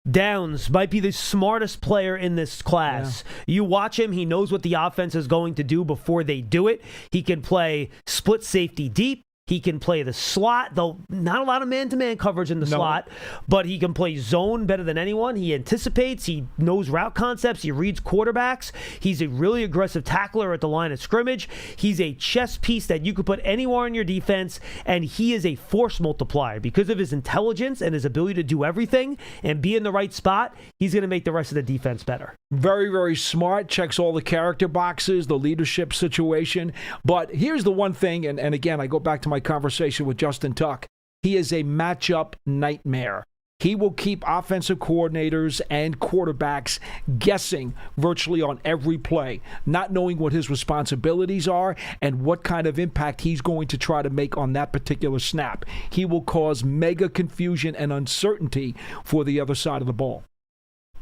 Downs might be the smartest player in this class. Yeah. You watch him, he knows what the offense is going to do before they do it. He can play split safety deep. He can play the slot, though not a lot of man-to-man coverage in the slot, but he can play zone better than anyone. He anticipates. He knows route concepts. He reads quarterbacks. He's a really aggressive tackler at the line of scrimmage. He's a chess piece that you could put anywhere in your defense, and he is a force multiplier. Because of his intelligence and his ability to do everything and be in the right spot, he's going to make the rest of the defense better. Very, very smart. Checks all the character boxes, the leadership situation. But here's the one thing, and again, I go back to my conversation with Justin Tuck. He is a matchup nightmare. He will keep offensive coordinators and quarterbacks guessing virtually on every play, not knowing what his responsibilities are and what kind of impact he's going to try to make on that particular snap. He will cause mega confusion and uncertainty for the other side of the ball.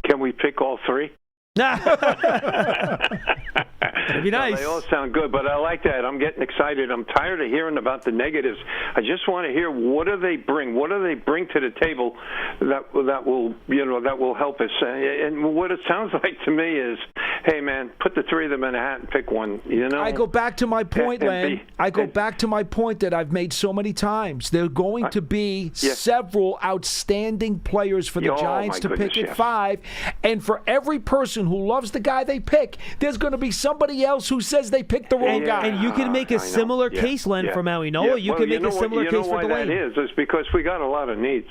Can we pick all three? That'd be nice. Well, they all sound good, but I like that. I'm getting excited. I'm tired of hearing about the negatives. I just want to hear, what do they bring? What do they bring to the table that will help us? And what it sounds like to me is, hey man, put the three of them in a hat and pick one. I go back to my point, Len. I go back to my point that I've made so many times. There are going to be several outstanding players for the Giants to pick at 5, and for every person who loves the guy they pick, there's going to be somebody else who says they picked the wrong guy. And you can make a similar case, Len, for Maui Noah. You can make a similar case for Dwayne. You know why that is? It's because we got a lot of needs.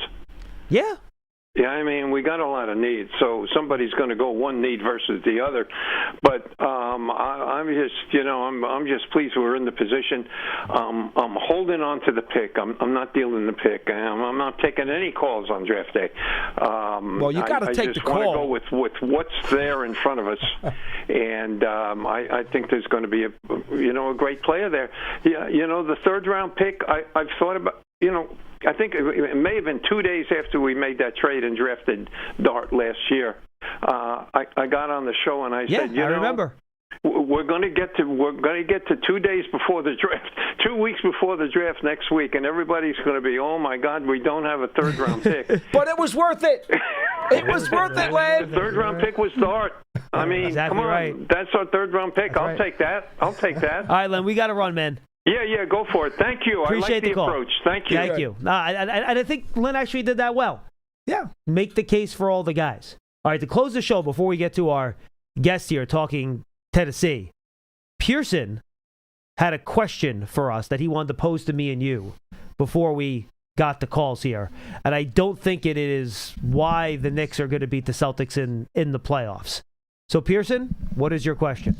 Yeah. Yeah, I mean, we got a lot of needs, so somebody's going to go one need versus the other. But I'm just pleased we're in the position. I'm holding on to the pick. I'm not dealing the pick. I'm not taking any calls on draft day. Well, you got to take the call. I just want to go with what's there in front of us, and I think there's going to be a great player there. Yeah, the third round pick. I've thought about. I think it may have been 2 days after we made that trade and drafted Dart last year. I got on the show and I said, I remember. We're going to get to 2 days before the draft, 2 weeks before the draft next week, and everybody's going to be, oh my God, we don't have a third round pick. But it was worth it. It was worth it, Len. The third round pick was Dart. I mean, exactly come on, right. That's our third round pick. I'll take that. All right, Len, we got to run, man. Yeah, go for it. Thank you. Appreciate I like the call. approach. Thank you. Thank you. I think Len actually did that well. Yeah. Make the case for all the guys. All right, to close the show, before we get to our guest here talking Tennessee, Pearson had a question for us that he wanted to pose to me and you before we got the calls here. And I don't think it is why the Knicks are going to beat the Celtics in the playoffs. So, Pearson, what is your question?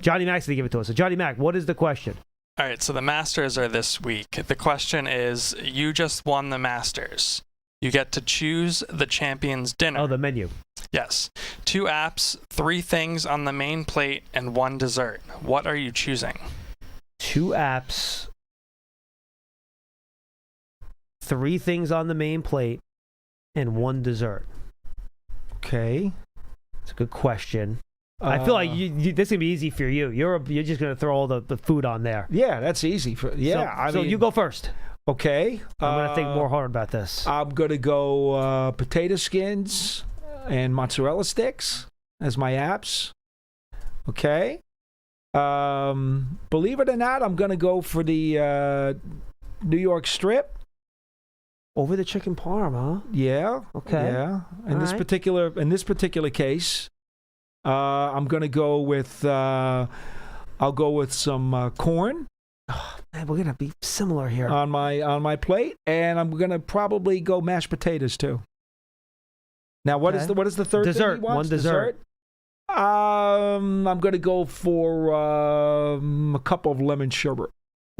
Johnny Mac's going to give it to us. So, Johnny Mac, what is the question? All right, so the Masters are this week. The question is, you just won the Masters. You get to choose the champion's dinner. Oh, the menu. Yes. 2 apps, 3 things on the main plate, and 1 dessert. What are you choosing? 2 apps, 3 things on the main plate, and 1 dessert. Okay. It's a good question. I feel like this is gonna be easy for you. You're just gonna throw all the food on there. Yeah, that's easy. So you go first. Okay. I'm gonna think more hard about this. I'm gonna go potato skins and mozzarella sticks as my apps. Okay. Believe it or not, I'm gonna go for the New York strip. Over the chicken parm, huh? Yeah. Okay. Yeah. In this particular case, I'm gonna go with I'll go with some corn. Oh, man, we're gonna be similar here on my plate, and I'm gonna probably go mashed potatoes too. Now, what is the third dessert? Thing he wants? 1 dessert. I'm gonna go for a cup of lemon sherbet.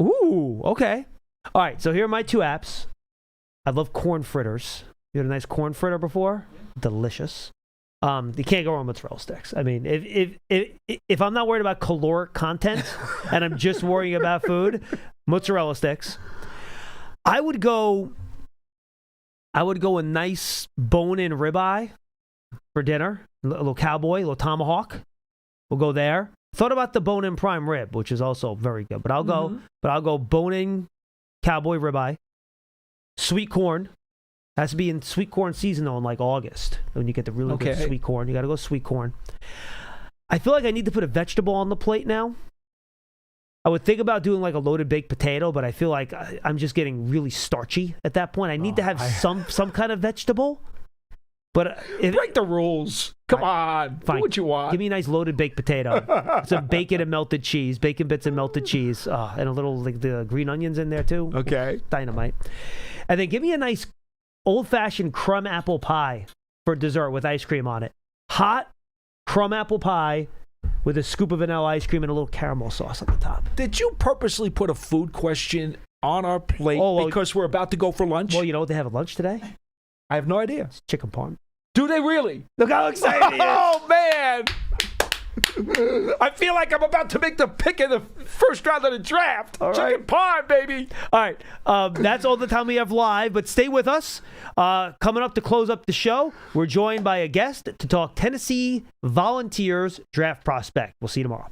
Ooh, okay. All right. So here are my 2 apps. I love corn fritters. You had a nice corn fritter before? Delicious. You can't go wrong with mozzarella sticks. I mean, if I'm not worried about caloric content and I'm just worrying about food, mozzarella sticks. I would go a nice bone-in ribeye for dinner. A little cowboy, a little tomahawk. We'll go there. Thought about the bone-in prime rib, which is also very good. But I'll go bone-in cowboy ribeye. Sweet corn. Has to be in sweet corn season, though, in like August. When you get the really good sweet corn. You got to go sweet corn. I feel like I need to put a vegetable on the plate now. I would think about doing like a loaded baked potato, but I feel like I'm just getting really starchy at that point. I need to have some kind of vegetable. But break the rules. Come on. Fine. Do what you want. Give me a nice loaded baked potato. Some bacon and melted cheese. Bacon bits and melted cheese. And a little like the green onions in there, too. Okay. Dynamite. And then give me a nice old-fashioned crumb apple pie for dessert with ice cream on it. Hot crumb apple pie with a scoop of vanilla ice cream and a little caramel sauce on the top. Did you purposely put a food question on our plate because we're about to go for lunch? Well, you know what they have at lunch today? I have no idea. It's chicken parm. Do they really? Look how excited he is. Oh, man. I feel like I'm about to make the pick in the first round of the draft. All right. Chicken parm, baby. All right. That's all the time we have live, but stay with us. Coming up to close up the show, we're joined by a guest to talk Tennessee Volunteers draft prospect. We'll see you tomorrow.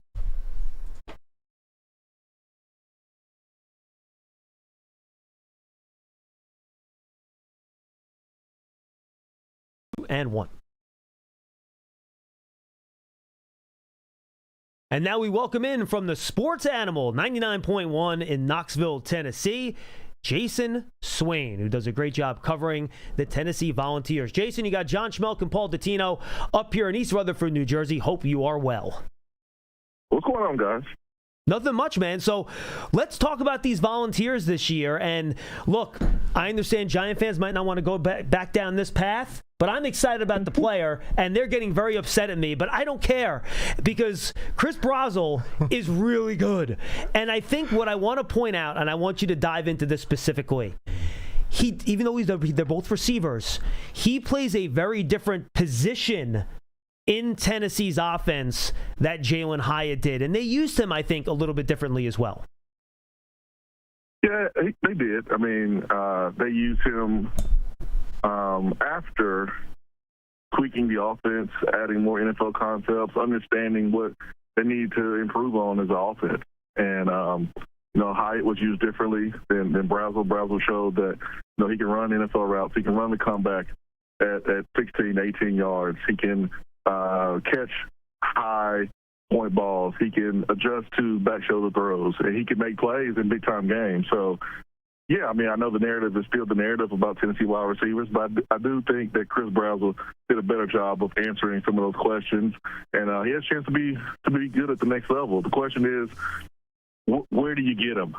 And 1. And now we welcome in from the Sports Animal 99.1 in Knoxville, Tennessee, Jason Swain, who does a great job covering the Tennessee Volunteers. Jason, you got John Schmeelk and Paul Dottino up here in East Rutherford, New Jersey. Hope you are well. What's going on, guys? Nothing much, man. So let's talk about these Volunteers this year. And look, I understand Giant fans might not want to go back down this path, but I'm excited about the player, and they're getting very upset at me. But I don't care because Chris Brazel is really good. And I think what I want to point out, and I want you to dive into this specifically, even though they're both receivers, he plays a very different position in Tennessee's offense that Jalen Hyatt did. And they used him, I think, a little bit differently as well. Yeah, they did. I mean, they used him after tweaking the offense, adding more NFL concepts, understanding what they need to improve on as an offense. And, Hyatt was used differently than Brazel. Brazel showed that, he can run NFL routes. He can run the comeback at 16, 18 yards. He can catch high point balls. He can adjust to back shoulder throws, and he can make plays in big-time games. So, yeah, I mean, I know the narrative is still the narrative about Tennessee wide receivers, but I do think that Chris Brazel did a better job of answering some of those questions, and he has a chance to be good at the next level. The question is, where do you get him?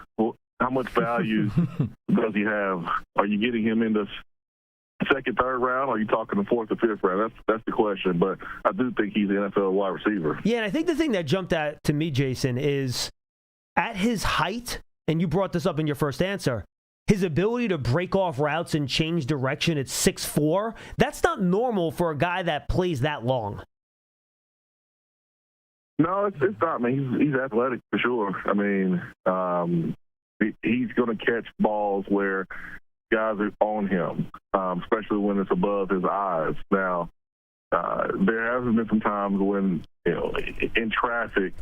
how much value does he have? Are you getting him in the second, third round, or are you talking the fourth or fifth round? That's the question. But I do think he's an NFL wide receiver. Yeah, and I think the thing that jumped out to me, Jason, is at his height, and you brought this up in your first answer, his ability to break off routes and change direction at 6'4", that's not normal for a guy that plays that long. No, it's not. I mean, he's athletic for sure. I mean, he's going to catch balls where guys are on him, especially when it's above his eyes. Now, there have been some times when, in traffic,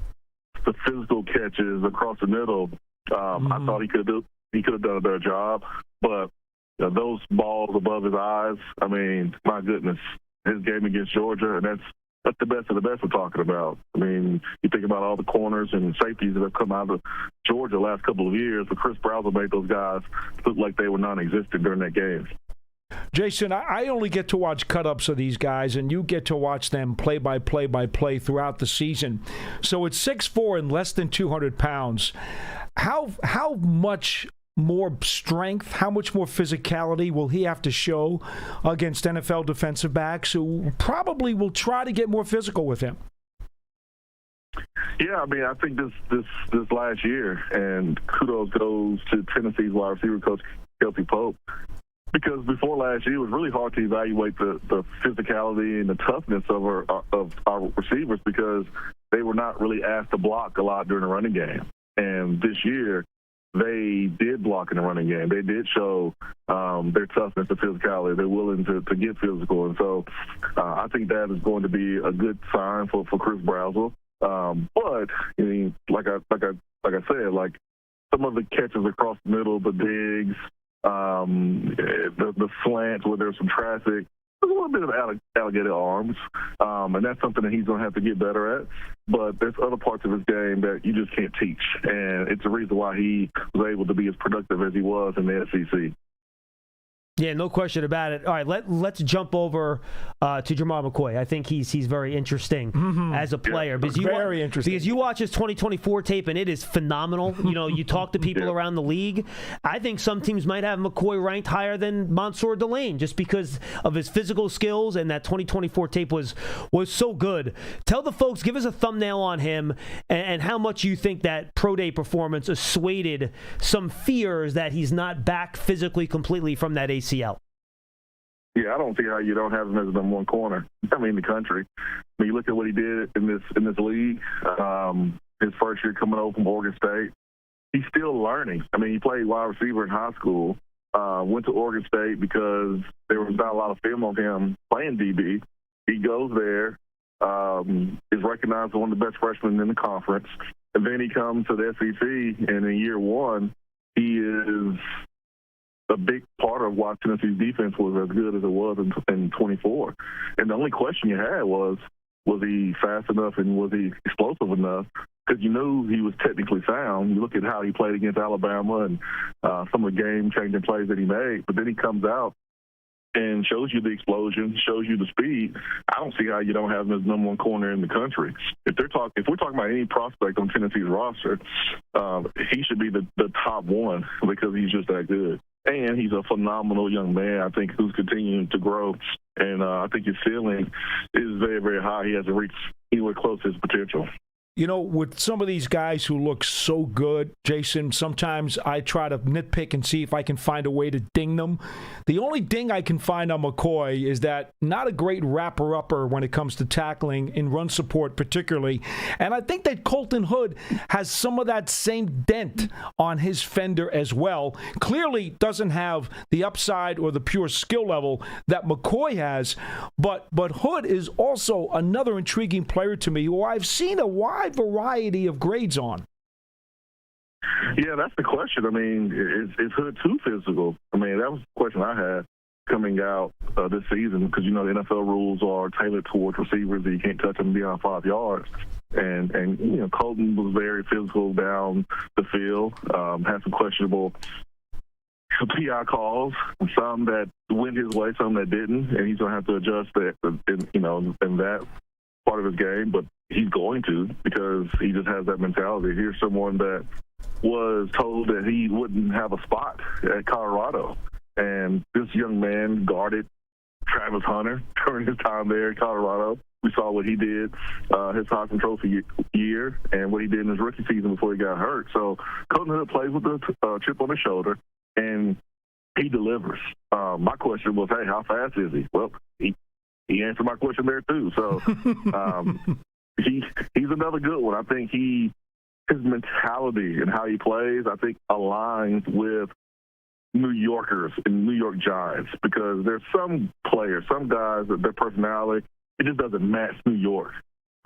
the physical catches across the middle, I thought he could have done a better job. But those balls above his eyes, I mean, my goodness, his game against Georgia, and that's the best of the best we're talking about. I mean, you think about all the corners and safeties that have come out of Georgia the last couple of years, but Chris Brazzell made those guys look like they were non-existent during that game. Jason, I only get to watch cut-ups of these guys, and you get to watch them play by play throughout the season. So it's 6'4" and less than 200 pounds. How much more strength, how much more physicality will he have to show against NFL defensive backs who probably will try to get more physical with him? Yeah, I mean, I think this last year, and kudos goes to Tennessee's wide receiver coach, Kelsey Pope, because before last year, it was really hard to evaluate the physicality and the toughness of our receivers because they were not really asked to block a lot during the running game. And this year, they did block in the running game. They did show their toughness and physicality. They're willing to get physical. And so I think that is going to be a good sign for Chris Brazzell. But, I mean, like I said, like some of the catches across the middle, the digs, the slants where there's some traffic, there's a little bit of alligator arms, and that's something that he's going to have to get better at. But there's other parts of his game that you just can't teach, and it's the reason why he was able to be as productive as he was in the SEC. Yeah, no question about it. All right, let's jump over to Jamal McCoy. I think he's very interesting as a player. Because very interesting. Because you watch his 2024 tape, and it is phenomenal. You talk to people around the league. I think some teams might have McCoy ranked higher than Mansour Delane just because of his physical skills, and that 2024 tape was so good. Tell the folks, give us a thumbnail on him, and how much you think that pro day performance assuaded some fears that he's not back physically completely from that ACL. Yeah, I don't see how you don't have him as the number one corner. I mean, in the country. When you look at what he did in this league, his first year coming over from Oregon State, he's still learning. I mean, he played wide receiver in high school, went to Oregon State because there was not a lot of film on him playing DB. He goes there, is recognized as one of the best freshmen in the conference, and then he comes to the SEC, and in year one, he is a big part of why Tennessee's defense was as good as it was in 24. And the only question you had was he fast enough and was he explosive enough? Because you knew he was technically sound. You look at how he played against Alabama and some of the game-changing plays that he made. But then he comes out and shows you the explosion, shows you the speed. I don't see how you don't have him as number one corner in the country. If we're talking about any prospect on Tennessee's roster, he should be the top one because he's just that good. And he's a phenomenal young man, I think, who's continuing to grow. And I think his ceiling is very, very high. He hasn't reached anywhere close to his potential. You know, with some of these guys who look so good, Jason, sometimes I try to nitpick and see if I can find a way to ding them. The only ding I can find on McCoy is that not a great wrapper-upper when it comes to tackling in run support particularly. And I think that Colton Hood has some of that same dent on his fender as well. Clearly doesn't have the upside or the pure skill level that McCoy has, but Hood is also another intriguing player to me who I've seen a wide variety of grades on. Yeah, that's the question. I mean, is Hood too physical? I mean, that was the question I had coming out this season because, the NFL rules are tailored towards receivers that you can't touch them beyond 5 yards. And Colton was very physical down the field, had some questionable PI calls, some that went his way, some that didn't, and he's going to have to adjust that, in that part of his game, but he's going to because he just has that mentality. Here's someone that was told that he wouldn't have a spot at Colorado. And this young man guarded Travis Hunter during his time there in Colorado. We saw what he did his Heisman Trophy year and what he did in his rookie season before he got hurt. So Colton Hood plays with a chip on his shoulder, and he delivers. My question was, hey, how fast is he? Well, he answered my question there too. So he's another good one. I think his mentality and how he plays, I think, aligns with New Yorkers and New York Giants, because there's some players, some guys that their personality, it just doesn't match New York.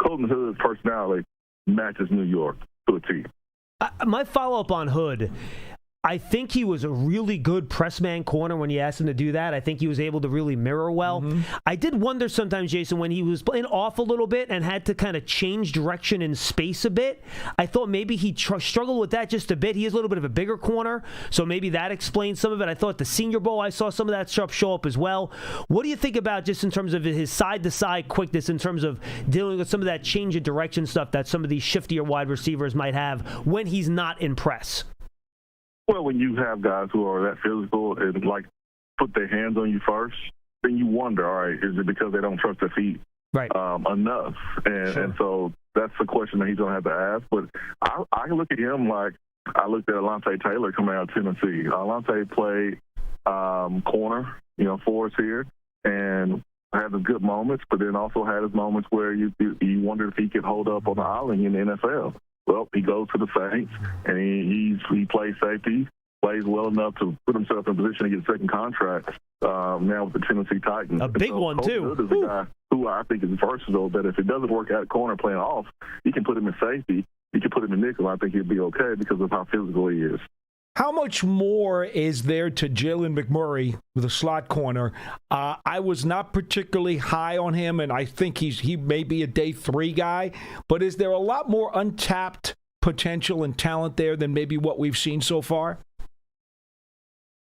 Colton Hood's personality matches New York to a T. My follow-up on Hood, I think he was a really good press man corner when you asked him to do that. I think he was able to really mirror well. I did wonder sometimes, Jason, when he was playing off a little bit and had to kind of change direction in space a bit, I thought maybe he struggled with that just a bit. He is a little bit of a bigger corner, so maybe that explains some of it. I thought the Senior Bowl, I saw some of that stuff show up as well. What do you think about just in terms of his side-to-side quickness, in terms of dealing with some of that change of direction stuff that some of these shiftier wide receivers might have when he's not in press? Well, when you have guys who are that physical and like put their hands on you first, then you wonder, all right, is it because they don't trust their feet enough? And so that's the question that he's going to have to ask. But I look at him like I looked at Alontae Taylor coming out of Tennessee. Alontae played corner, for us here, and had his good moments, but then also had his moments where you wondered if he could hold up on the island in the NFL. Well, he goes to the Saints, and he plays safety, plays well enough to put himself in a position to get a second contract now with the Tennessee Titans. A big one, too. Hood is a guy who I think is versatile, that if it doesn't work out at corner playing off, you can put him in safety, you can put him in nickel. I think he'll be okay because of how physical he is. How much more is there to Jalen McMurray with a slot corner? I was not particularly high on him, and I think he may be a day 3 guy. But is there a lot more untapped potential and talent there than maybe what we've seen so far?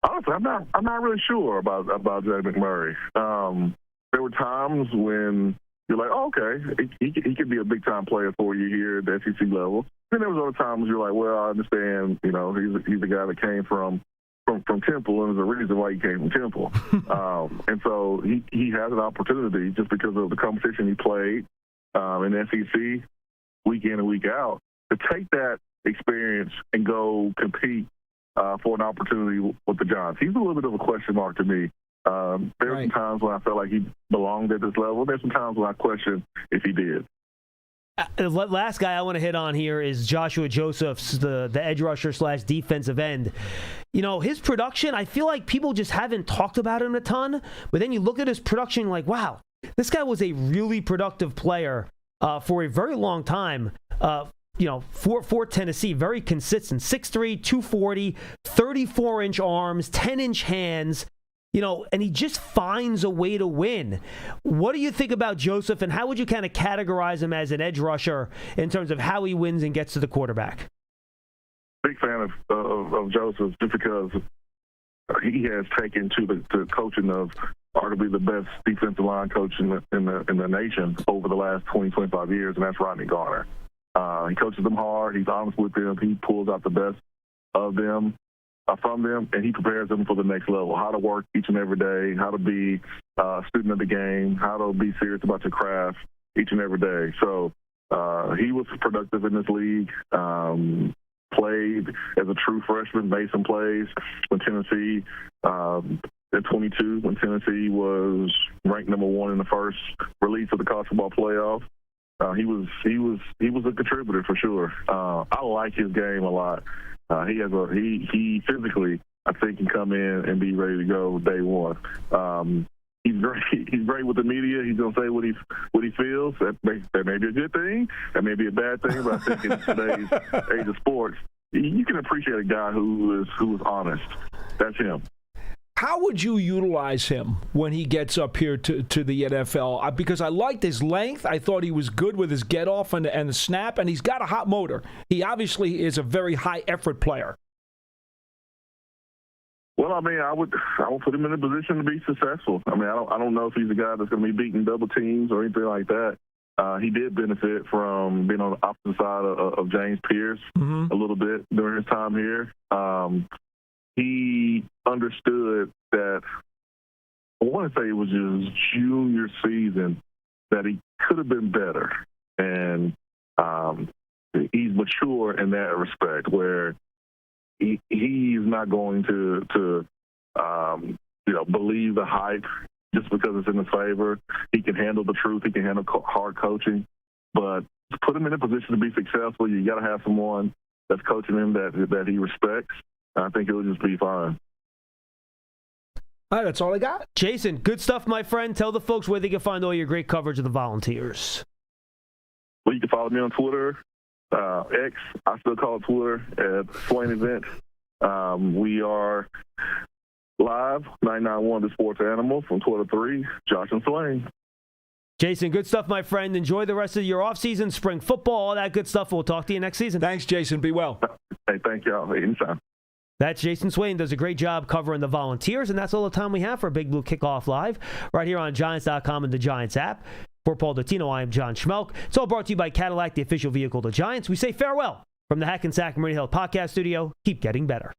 Honestly, I'm not really sure about Jalen McMurray. There were times when you're like, oh, okay, he could be a big-time player for you here at the SEC level. Then there was other times you're like, well, I understand, he's a guy that came from Temple, and there's a reason why he came from Temple. And so he has an opportunity just because of the competition he played in the SEC week in and week out to take that experience and go compete for an opportunity with the Giants. He's a little bit of a question mark to me. There were some times when I felt like he belonged at this level. There's some times when I question if he did. The last guy I want to hit on here is Joshua Josephs, the edge rusher / defensive end. His production, I feel like people just haven't talked about him a ton, but then you look at his production like, wow, this guy was a really productive player for a very long time. For Tennessee, very consistent. 6'3", 240, 34-inch arms, 10-inch hands. And he just finds a way to win. What do you think about Joseph, and how would you kind of categorize him as an edge rusher in terms of how he wins and gets to the quarterback? Big fan of Joseph just because he has taken to the coaching of arguably the best defensive line coach in the nation over the last 20, 25 years, and that's Rodney Garner. He coaches them hard. He's honest with them. He pulls out the best of them. From them, and he prepares them for the next level, how to work each and every day, how to be a student of the game, how to be serious about your craft each and every day. So he was productive in this league, played as a true freshman, made some plays when Tennessee, at 22, when Tennessee was ranked number 1 in the first release of the college football playoff. He was a contributor for sure. I like his game a lot. He physically, I think, can come in and be ready to go day one. He's great. He's great with the media. He's gonna say what he feels. That may be a good thing. That may be a bad thing. But I think in today's age of sports, you can appreciate a guy who is honest. That's him. How would you utilize him when he gets up here to the NFL? Because I liked his length. I thought he was good with his get-off and the snap, and he's got a hot motor. He obviously is a very high-effort player. Well, I mean, I would put him in a position to be successful. I mean, I don't know if he's a guy that's going to be beating double teams or anything like that. he did benefit from being on the opposite side of James Pierce a little bit during his time here. He understood that, I want to say it was his junior season, that he could have been better. And he's mature in that respect, where he's not going to believe the hype just because it's in his favor. He can handle the truth. He can handle hard coaching. But to put him in a position to be successful, you got to have someone that's coaching him that he respects. I think he'll just be fine. All right, that's all I got. Jason, good stuff, my friend. Tell the folks where they can find all your great coverage of the Volunteers. Well, you can follow me on Twitter, X. I still call it Twitter, at Swain Event. We are live, 991 The Sports Animal from Twitter 3, Josh and Swain. Jason, good stuff, my friend. Enjoy the rest of your offseason, spring football, all that good stuff. We'll talk to you next season. Thanks, Jason. Be well. Hey, thank y'all. Anytime. That's Jason Swain. Does a great job covering the Volunteers, and that's all the time we have for Big Blue Kickoff Live right here on Giants.com and the Giants app. For Paul Dottino, I am John Schmeelk. It's all brought to you by Cadillac, the official vehicle of the Giants. We say farewell from the Hackensack Meridian Hill Podcast Studio. Keep getting better.